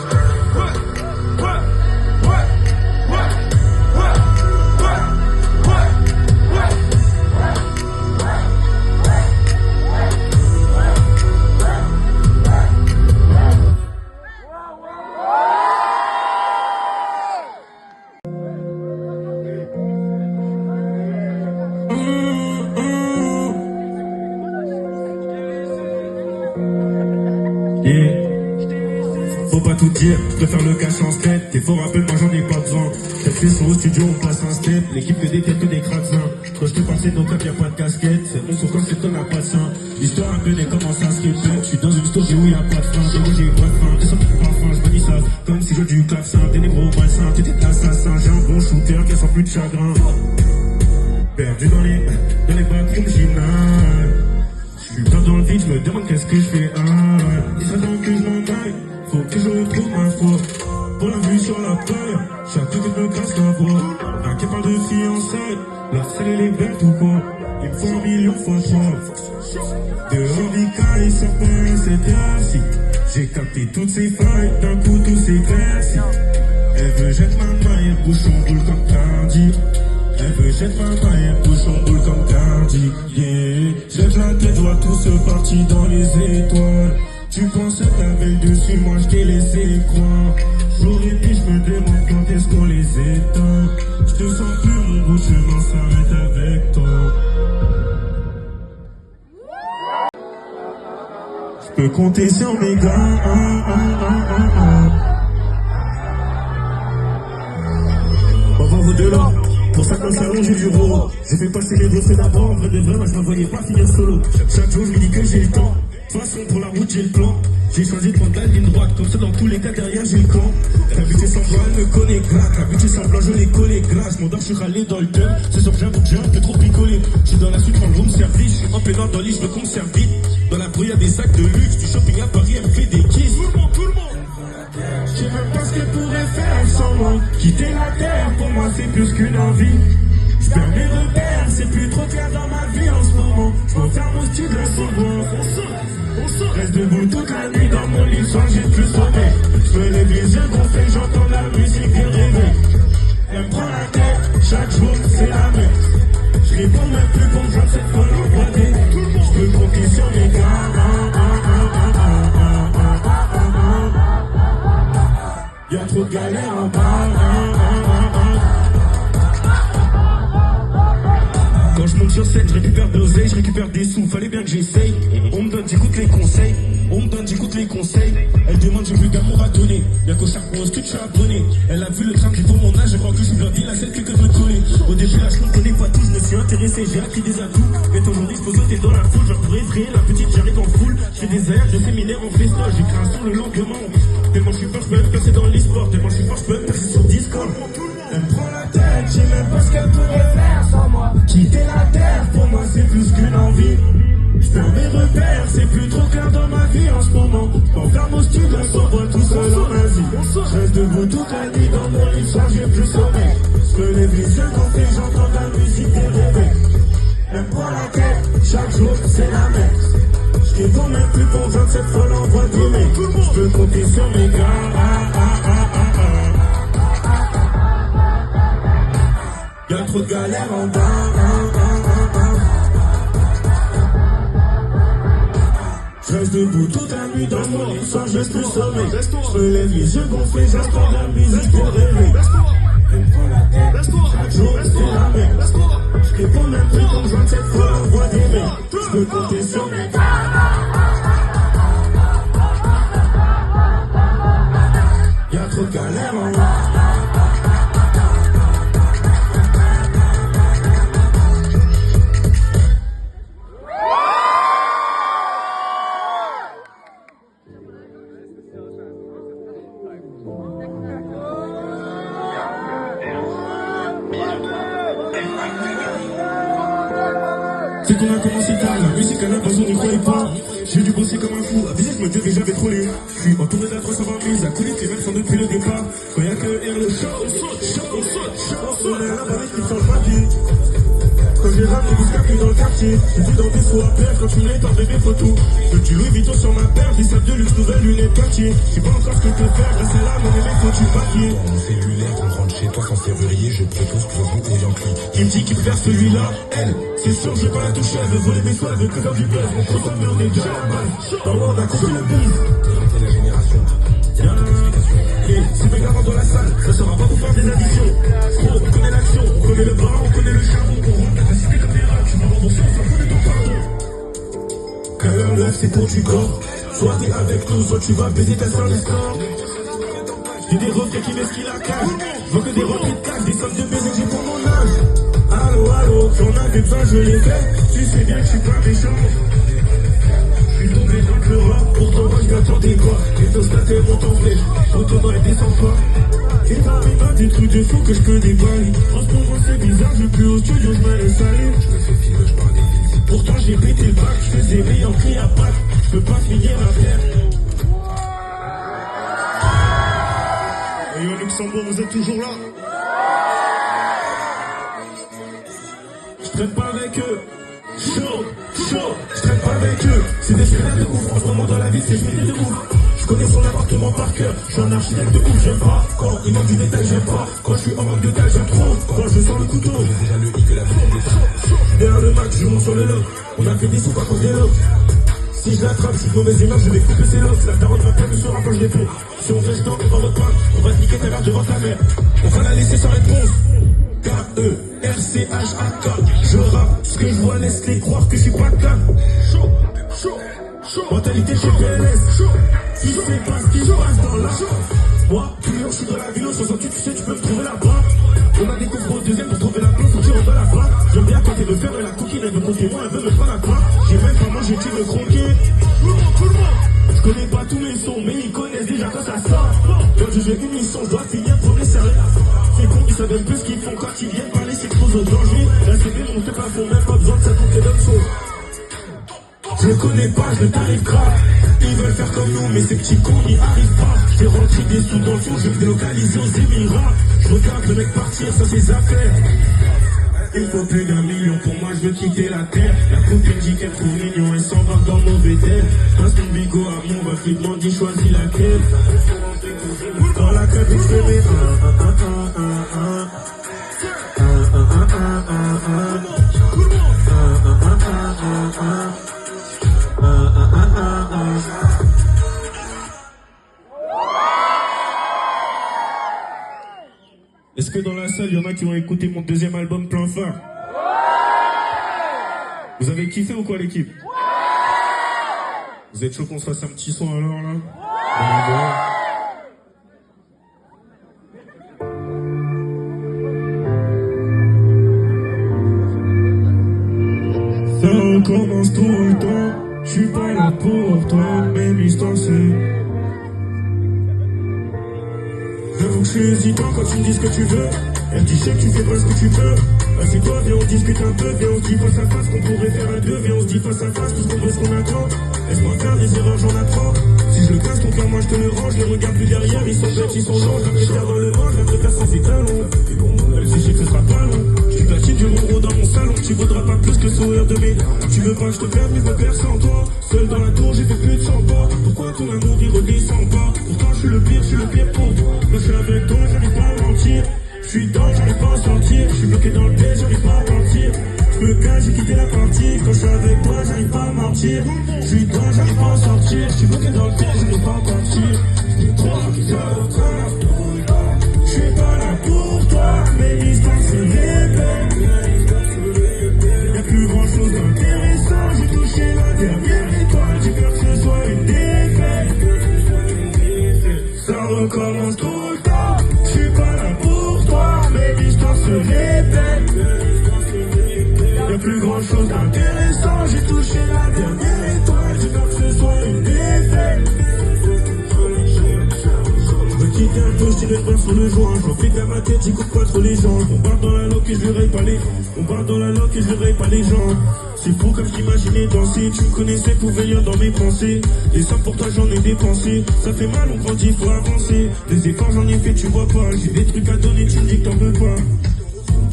Faut pas tout dire, je préfère le cacher en step. T'es fort, rappelle-moi, j'en ai pas besoin. T'as fait son au studio, on passe un step. L'équipe que des têtes, que des craquins. Quand je te passais dans le cap, y'a pas de casquette. C'est bon, pourquoi c'est toi n'a pas de sein. L'histoire un peu n'est comment ça se répète. Je suis dans une story où y'a pas de fin. Des mots, j'ai pas de fin. Descends pour parfum, je me dis ça. Comme si je jouais du clavecin. T'es négro malsain, t'étais l'assassin. J'ai un bon shooter qui sent plus de chagrin. Perdu dans les backrooms, j'inale. Je suis pas dans le vide, je me demande qu'est-ce que je fais. Il serait temps que je m'en aille. Faut que je retrouve ma foi. Pour la vue sur la plage, chaque fois que je me casse la voix. Un qui parle de fiançailles, la salle elle est belle tout quoi. Il me faut 1 million fois 3. De handicap et certains c'est ainsi. J'ai capté toutes ces failles, d'un coup tout s'éclaircit. Elle veut jeter ma main, elle bouge son boule comme Cardi. Elle veut jeter ma main, elle bouge son boule comme Cardi. Yeah. Jette la tête, vois tout se parti dans les étoiles. Tu penses que t'avais le dessus, moi je t'ai laissé croire. Jour et nuit, je me demande quand est-ce qu'on les éteint. Je te sens plus, mon bout de chemin s'arrête avec toi. Je peux compter sur mes gars. On va au-delà. Pour ça, dans le salon, j'ai du rôle. J'ai fait passer les refrains d'abord. En vrai de vrai, moi je m'envoyais pas finir solo. Chaque jour, je me dis que j'ai le temps. De toute façon, pour la route, j'ai le plan. J'ai choisi de prendre la ligne droite. Comme ça, dans tous les cas, derrière, j'ai le camp. La vue semblant, elle me connaît glace. La vue semblant, je les collé glace. Mon dor, je suis râlé dans le thème. C'est sûr que j'avoue que j'ai un peu trop picolé. Je suis dans la suite, dans le room service. Je suis en pénal dans le lit, je me conserve vite. Dans la bruit, y'a des sacs de luxe. Du shopping à Paris, elle me fait des kisses. Tout le monde. Je sais même pas ce qu'elle pourrait faire sans moi. Quitter la terre, pour moi, c'est plus qu'une envie. Je perds mes repères, c'est plus trop clair dans ma vie en ce moment. Je m'enferme au studio, on saute. Reste debout toute la nuit dans mon lit, sans j'ai plus sommeil. Je me lève les yeux gonflés, j'entends la musique des réveils. Elle me prend la tête, chaque jour c'est la même. Je réponds même plus pour que cette fois l'envoyer. Je peux compter sur mes gars. Y'a trop de galères en bas. Quand je monte sur scène, je récupère de l'oseille, je récupère des sous, fallait bien que j'essaye. On me donne, j'écoute les conseils. On me donne, j'écoute les conseils. Elle demande, j'ai plus d'amour à donner. Y'a qu'au charbon, est-ce que tu as abonné? Elle a vu le drame, j'ai pour mon âge, je crois que je suis blindé, la seule que je veux coller. Au début, là, je ne connais pas tout, je me suis intéressé, j'ai acquis des atouts. Mais aujourd'hui, je pose t'es dans la foule, genre pour effrayer la petite, j'arrive en foule. Je fais des airs, je séminaire en festoche, j'écris un son le lendemain. Tellement je suis fort, je peux être percé dans l'e-sport. Tellement je suis fort, je peux être percé sur Discord. Elle me prend la tête, j'ai même pas ce qu'elle pourrait faire sans moi. Quitter la terre, pour moi c'est plus qu'une envie. Je perds mes repères, c'est plus trop clair dans ma vie en ce moment. M'enferme au studio, on s'envoie tout seul en Asie. Je reste debout toute la nuit dans mon lit, sans j'ai plus sommeil. Je me lève les yeux gonflés, j'entends la musique des réveils. Elle me prend la tête, chaque jour c'est la même. Je réponds même plus pour 27 fois l'envoi d'email. Je peux compter sur mes gars. Y'a trop de galères en bas. Je reste debout toute la nuit dans mon lit, sans j'ai plus sommeil. Je me lève les yeux gonflés, j'entends la musique pour réveil. Elle me prend la tête, chaque jour c'est la même. Je réponds même plus pour 27 fois l'envoi d'email. Je peux compter sur mes gars. Y'a trop de galères en bas. C'est qu'on a commencé tard, la musique à la base on n'y croyait pas. J'ai dû bosser comme un fou, avisé je me devais j'avais trop les. Je suis entouré de la 320 000, à connaître les mêmes sont depuis le départ. Quand y'a que R le show, on saute, on est là-bas qui change ma vie. Quand j'ai ramené du scapé dans le quartier, j'étais dans des sauts à perdre quand tu me l'es en bébé photo. Je dis Louis Vuitton sur ma paire, des sables de luxe, nouvelles lunettes quartier. Je sais pas encore ce que te faire, mais c'est là mon bébé faut tu papier. Dans mon cellulaire, on rentre chez toi sans serrurier, je propose que vous ayant clic. Il me dit qu'il préfère celui-là, elle, c'est sûr, je vais pas la toucher, elle veut voler mes soins, elle veut que faire du buzz, mon consomme, mais on est déjà à la balle. Dans le monde, on a compris le buzz. C'est la génération, y'a pas d'explication. Et si mes gars dans la salle, ça sera pas pour faire des additions. Gros, on connaît l'action, on connaît le bras, on connaît le charbon, on rentre la cité comme des rats, tu vas rembourser, on s'en fout de ton pardon. Quand l'heure lève, c'est pour du corps. Soit t'es avec nous, soit tu vas baiser ta soeur d'escorte. J'ai des reflets qui laissent qui la cage. Je vois que des remplis de cash, des sommes de baiser, j'ai pour mon âge. Allô, allô, j'en avais besoin, je l'ai fait. Tu sais bien que je suis pas méchant. Je suis tombé dans le rap, pourtant moi je m'attendais quoi. Les oscateurs m'ont enflé, autant elle descend pas. Et parmi moi des trucs de fou que je peux déballer. En ce moment c'est bizarre, je vais plus au studio, je me laisse aller. Je me fais film, je parle des villes. Pourtant j'ai pété le bac, je faisais rire en cri à Pâques. Je peux pas finir la terre. Et au Luxembourg, vous êtes toujours là? Je traîne pas avec eux. Chaud, chaud, je traîne pas avec eux. C'est des frères de ouf, en ce moment dans la vie c'est je de ouf. Je connais son appartement par cœur, je suis un architecte de ouf, j'aime pas. Quand il manque du détail, j'aime pas. Quand je suis en manque de taille, j'aime trop. Quand je sors le couteau, J'ai déjà le hic et la boucle des temps. derrière le match, je monte sur le lot. On a fait des sous par contre des lots. Si je l'attrape, je suis de mauvaise humeur, je vais couper ses locks. La daronne va pas me sera quand je les fais. Si on reste dans votre pain, on va se niquer ta mère devant ta mère. On va la laisser sans réponse. K-E-R-C-H-A-K. Je rappe, ce que je vois laisse les croire que je suis pas calme. Chaud, chaud, chaud. Mentalité chez PLS. Chaud. Tu sais pas ce qui se passe dans la chaud. Moi, toujours je suis dans la ville au 68, tu sais, tu peux me trouver là-bas. On a des coffres au deuxième pour trouver la place, on tire en bas là-bas. J'aime bien quand elle veut faire la coquine, elle veut monter moi, elle veut me prendre la croix. J'ai même pas mangé, tu veux croquer. Tout le monde. Je connais pas tous mes sons, mais ils connaissent déjà quand ça sort. Quand je fais une mission, je dois finir pour les sérieux. C'est con, ils savent même plus ce qu'ils font quand ils viennent parler, s'exposent au danger. La CB, on fait pas fond, même pas besoin de ça pour que d'autres choses. Je le connais pas, je le tarif grave. Ils veulent faire comme nous, mais ces petits cons n'y arrivent pas. J'ai rentré des sous dans le fond, je vais délocaliser aux Émirats. Je regarde le mec partir sur ses affaires. Il faut plus d'1 million, pour moi je veux quitter la terre. La copine dit qu'elle trouve mignon et s'embarque dans mauvais terre. Passe ton bigot à mon va flippement, dis choisis laquelle. Dans la cabine je fais mes Est-ce que dans la salle, il y en a qui ont écouté mon deuxième album Plein Phare? Vous avez kiffé ou quoi l'équipe? Vous êtes chaud qu'on se fasse un petit son alors là? Ça recommence tout le temps, je suis pas là pour toi, même histoire c'est... J'avoue que je suis hésitant quand tu me dis ce que tu veux. Elle dit chef, tu fais pas ce que tu peux. Assieds-toi, viens on discute un peu. Viens on se dit face à face qu'on pourrait faire un deux. Viens on se dit face à face tout ce qu'on veut, ce qu'on attend. Laisse-moi faire des erreurs, j'en apprends. Si je le casse ton cœur, moi je te le range. Je les regarde plus derrière, ils sont bêtes, ils sont longs. Je la préfère dans le vent, je la préfère sans étalon. Et bon, elle sait que ce sera pas long. Tu platines du ronron dans mon salon. Tu vaudras pas plus que le sourire de mes. Tu veux pas que je te perde, mais je me perds sans toi. Seul dans la tour, j'ai fait plus de 100 pas. Pourquoi ton amour il redescend pas? Pourtant je suis le pire pour toi. Quand je suis avec toi, j'arrive pas à mentir. Je suis dedans, j'arrive pas à sortir. Je suis bloqué dans le piège, j'arrive pas à partir. Je me cache, j'ai quitté la partie. Quand je suis avec toi, j'arrive pas à mentir. Je suis dedans, j'arrive pas à sortir. Je suis bloqué dans le piège, j'arrive pas à partir. Je crois que ça reprend. Je suis pas là pour toi, mais l'histoire se répète. Y'a plus grand chose d'intéressant. J'ai touché la dernière étoile. J'ai peur que ce soit une défaite. Ça recommence tout le temps. Je suis pas là pour toi, mais l'histoire se répète. Y'a plus grand chose d'intéressant. J'ai touché la dernière étoile. J'ai peur que ce soit une défaite. Je me quitte un peu, je tire une balle sur le joint. Je fais dans ma tête, j'écoute pas trop les gens. On part dans la loque et je verrai pas les. On part dans la loque et je verrai pas les gens. C'est fou comme je t'imaginais danser. Tu me connaissais pour venir dans mes pensées. Les sommes pour toi j'en ai dépensé. Ça fait mal, on grandit, faut avancer. Des efforts j'en ai fait, tu vois pas. J'ai des trucs à donner, tu me dis que t'en veux pas.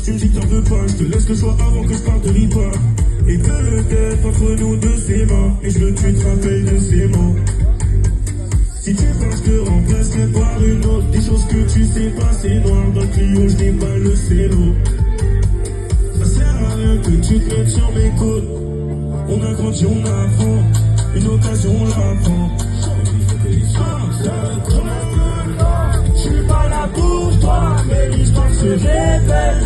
Tu me dis que t'en veux pas, je te laisse le choix avant que je parte de ripa. Et que le tête entre nous deux c'est mort. Et je veux que tu te rappelles de ces mots. Si tu penses que je te remplacerai par une autre, des choses que tu sais pas, c'est noir. Dans le Clio, je n'ai pas le cello. Ça sert à rien que tu te mettes sur mes côtes. On a grandi, on apprend. Une occasion, on la prend. Je suis pas là pour toi, mais l'histoire se répète.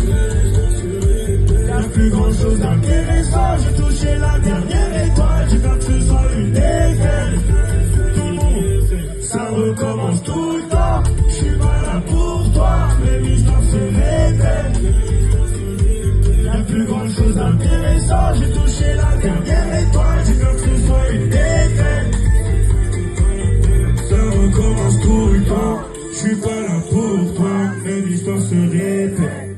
Y'a plus grand chose d'intéressant. J'ai touché la dernière étoile. J'ai peur que ce soit une défaite. Ça recommence tout le temps. Je suis pas là pour toi, mais l'histoire se répète. Y'a plus grand chose d'intéressant. J'ai touché la dernière étoile. J'ai peur que ce soit une défaite. Ça recommence tout le temps. Je suis pas là pour toi, mais l'histoire se répète.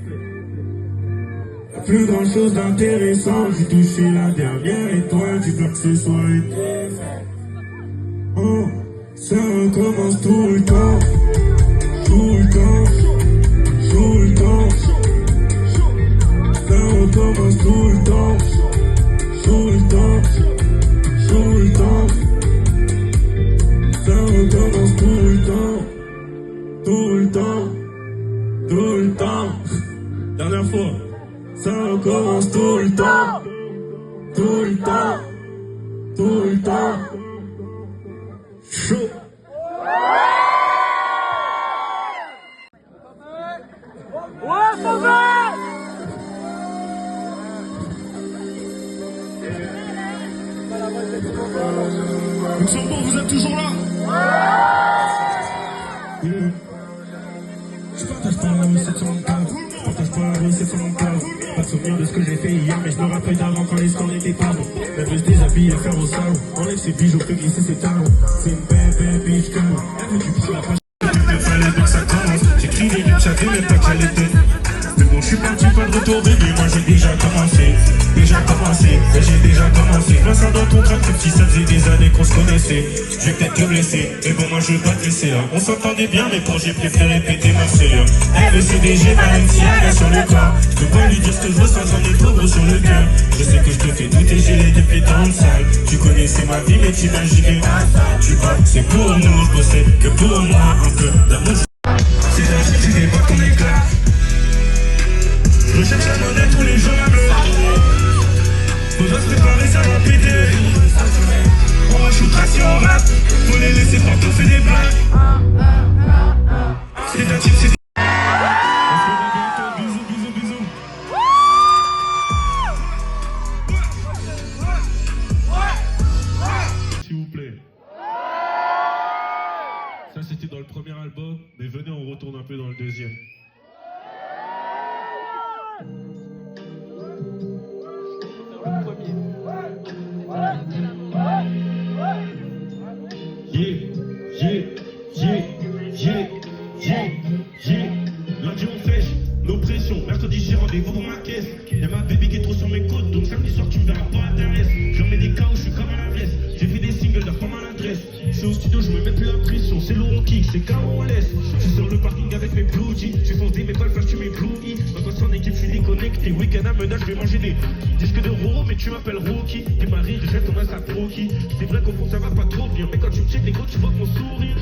Y'a plus grand chose d'intéressant. J'ai touché la dernière étoile. J'ai peur que ce soit une défaite. Oh. Ça recommence tout le temps, tout le temps, tout le temps. Ça recommence tout le temps, tout le temps, tout le temps. Ça recommence tout le temps, tout le temps, tout le temps. Dernière fois. Ça recommence tout le temps, tout le temps, tout le temps. Chaud. Luxembourg, vous êtes toujours là? Je partage pas la rue 704. Je partage pas la rue 704. Pas de souvenir de ce que j'ai fait hier, mais je me rappelle d'avant quand les scores n'étaient pas bons. Elle veut se déshabiller à faire au salon. Enlève ses bijoux, fait glisser ses talons. C'est une belle bitch comme moi. Elle veut du prix la page. Il fallait pas que ça commence. J'écris des rimes, j'avais même pas que j'allais te. Mais bon, je suis parti, pas de retour, bébé. Moi j'ai déjà commencé. Mais j'ai déjà commencé. Je vois ça dans ton trac, petit, ça faisait des années qu'on se connaissait. Je vais peut-être te blesser, mais bon, moi je veux pas te laisser là. On s'entendait bien, mais quand j'ai préféré péter ma cellule. Elle le CDG, ma MTI sur le corps. Je peux pas lui dire ce que je ressens, j'en ai trop gros sur le cœur. Je sais que je te fais douter, j'ai les deux pieds dans le sale. Tu connaissais ma vie, mais t'imaginais pas ça. Tu vois, c'est pour nous, je bossais que pour moi. Un peu d'amour. C'est la vie, tu n'es pas ton éclat. Je recherche la monnaie tous les jours à bleu. Faudra se préparer, ça va péter. On va shoot si on rap. Faut les laisser faire, on fait des blagues. C'est la team, c'est des... On se revoit bientôt, bisous, bisous, bisous. S'il vous plaît. Ça c'était dans le premier album, mais venez on retourne un peu dans le deuxième. Lundi on fêche, nos pressions. Mercredi j'ai rendez-vous pour ma caisse. Y'a ma baby qui est trop sur mes côtes, donc samedi soir tu me verras pas à Therès. J'en mets des chaos, je suis comme à la veste. J'ai fait des singles, leur forme à l'adresse. Je suis au studio, je me mets plus la pression. C'est lourd on kick, c'est KO on laisse. Je suis sur le parking avec mes blue jeans. Je suis foncé, mes balles flash, tu mets blue E. Donc quand c'est en équipe, je suis déconnecté. Week-end à Meudal, je vais manger des disques de Roro, mais tu m'appelles Rocky. T'es marié, je jette ton as à Proki. C'est vrai qu'au fond ça va pas trop bien, mais quand tu me check les gros, tu vois mon sourire.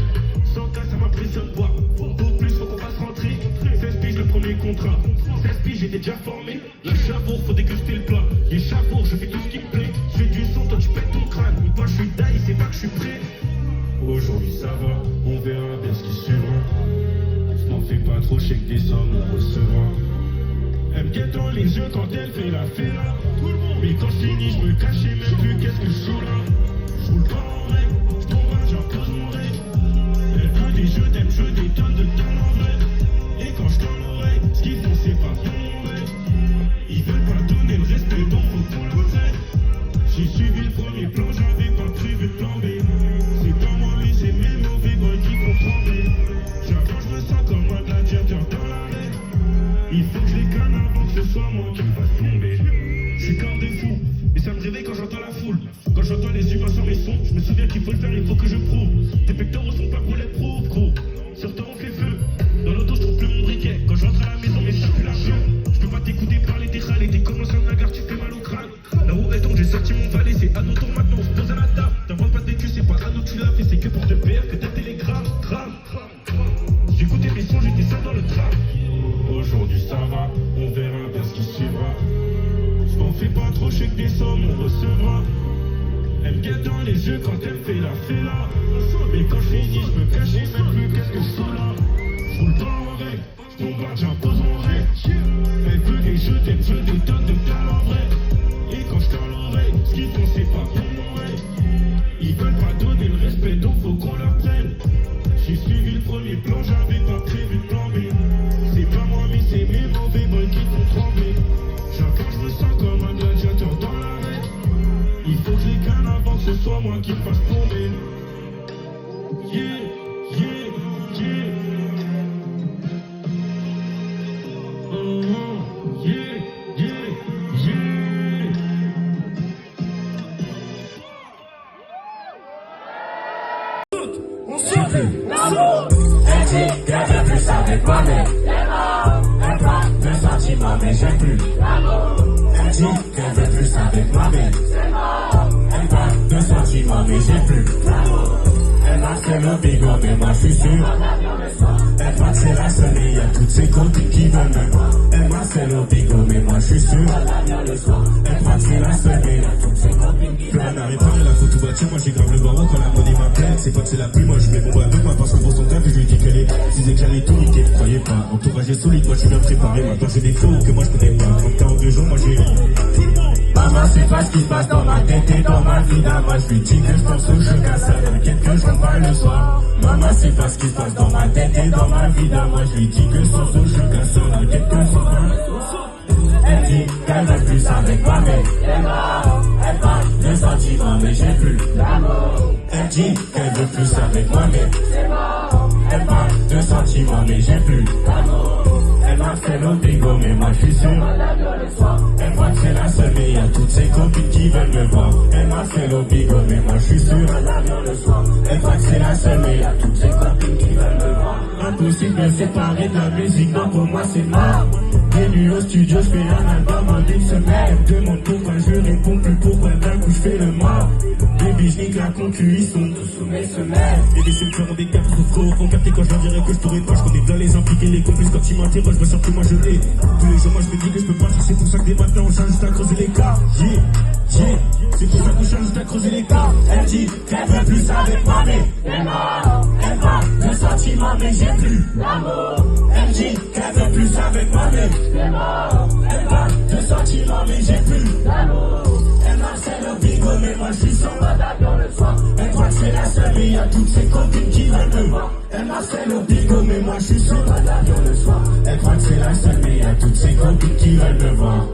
Sans cas, ça m'impressionne pas. Pour plus, faut qu'on fasse rentrer. 16 piges, le premier contrat. 16 piges, j'étais déjà formé. La chabour, faut déguster le plat. Les chabours, je fais tout ce qui me plaît. Je fais du son, toi tu pètes ton crâne. Ou pas, je suis die, c'est pas que je suis prêt. Aujourd'hui ça va, on verra bien ce qui suivra. Je m'en fais pas trop, je sais que des sommes on recevra. Elle me guette dans les yeux quand elle fait la fête. Mais quand je finis, je me cache et même plus qu'est-ce que je joue là. Je roule pas en règle, je tombe là, j'impose mon règle. Elle veut des jeux d'aime, je des tonnes de tonnes en vrai. Et quand je tends l'oreille, ce qu'ils font c'est pas bon vrai. Ils veulent pas donner le respect, donc faut qu'on la traite. J'ai suivi le premier plan, j'avais pas prévu de plan B. C'est pas moi mais c'est mes mauvais boys qui comprendraient. J'avoue je me sens comme un gladiateur dans l'arène. Il faut que je les canne avant que ce soit moi qui me fasse tomber. Je suis comme des fous, mais ça me réveille quand j'entends la foule. Quand j'entends les humains sur mes sons, je me souviens qu'il faut le faire. guette dans les yeux quand elle fait la fête. Mais quand je finis, je me cache, je sais plus qu'est-ce que je fous là. Je roule pas en règle, je bombarde, j'impose mon règle. Elle veut des jeux, elle veut des tonnes de cales en vrai. Et quand je tends l'oreille, ce qu'ils font c'est pas pour mon règle. Ils veulent pas donner le respect, donc faut qu'on leur prenne. J'ai suivi le premier plan, j'avais pas prévu de plan B. C'est pas moi mais c'est mes mauvais boys qui font trembler. Chacun je me sens comme un gladiateur dans l'arène. Il faut que je les canne avant que ce soit moi qui me fasse tomber. Yeah, yeah, yeah. Yeah, yeah, yeah. On s'y plus. Elle dit qu'elle veut plus avec moi, mais elle parle de sentiments, mais j'aime plus. Elle dit qu'elle veut plus avec moi, mais elle parle de sentiments, mais j'aime plus. Elle m'a fait le bigot, mais moi je suis sûr. Elle croit que c'est la seule et y a toutes ses copines qui veulent me voir. Elle m'a fait le bigot, mais moi je suis sûr. Elle croit que c'est la seule et y a toutes ses copines qui veulent me voir. Plus la photo bâtir, moi j'ai grave le barreau quand la monnaie m'appelle. C'est pas que c'est la pluie, moi je mets mon bateau, moi parce que pour son taf, je lui dis qu'elle est. Disais que j'allais tout niquer, croyez pas. Entourage est solide, moi je suis bien préparé. Maintenant j'ai des flots que moi je connais pas. 30 ans, 2 jours, moi j'ai. Maman, c'est pas ce qui se passe dans ma tête et dans ma vie. Moi je lui dis que je pense au jeu qu'à ça. T'inquiète que je rentre pas le soir. Maman, c'est pas ce qui se passe dans ma tête et dans ma vie. Moi je lui dis que je pense au jeu qu'à ça. T'inquiète que je rentre pas le soir. Elle dit qu'elle veut plus avec moi, mais elle parle de sentiments, mais j'ai plus d'amour. Elle dit qu'elle veut plus avec moi, mais elle parle de sentiments, mais j'ai plus d'amour. Elle m'a fait le bigot, mais moi je suis sûr. Elle croit que c'est la seule, mais y a toutes ses copines qui veulent me voir. Elle m'a fait le bigot, mais moi je suis sûr. Elle croit que c'est la seule, mais y a toutes ses copines qui veulent me voir. Impossible de séparer de la musique, non pour moi c'est mort. Venu au studio, je fais un album en une semaine. Demande pourquoi je réponds plus, pourquoi d'un coup je fais le mort. Baby, je nique la concu, ils sont tous sous mes semelles. Et des secteurs ont des cartes trop font capter quand je leur dirais que je pourrais pas. Je connais bien les impliqués, les complices quand ils m'interrogent, je me sens que moi je l'ai. Tous les jours, moi je me dis que je peux pas, c'est pour ça que des matins on change juste à creuser les cas. Yeah, yeah, c'est pour ça qu'on change juste à creuser les cas. Elle dit qu'elle veut plus avec moi, mais elle parle de sentiments, mais j'ai plus l'amour. Elle dit qu'elle veut plus avec moi, mais elle parle de sentiments, mais j'ai plus d'amour. Elle marcelle le bigot, mais moi je suis son madame dans le soir. Elle croit que c'est la seule, mais y a toutes ses copines qui veulent me voir. Elle marcelle le bigot, mais moi je suis son madame dans le soir. Elle croit que c'est la seule, mais y a toutes ses copines qui veulent me voir.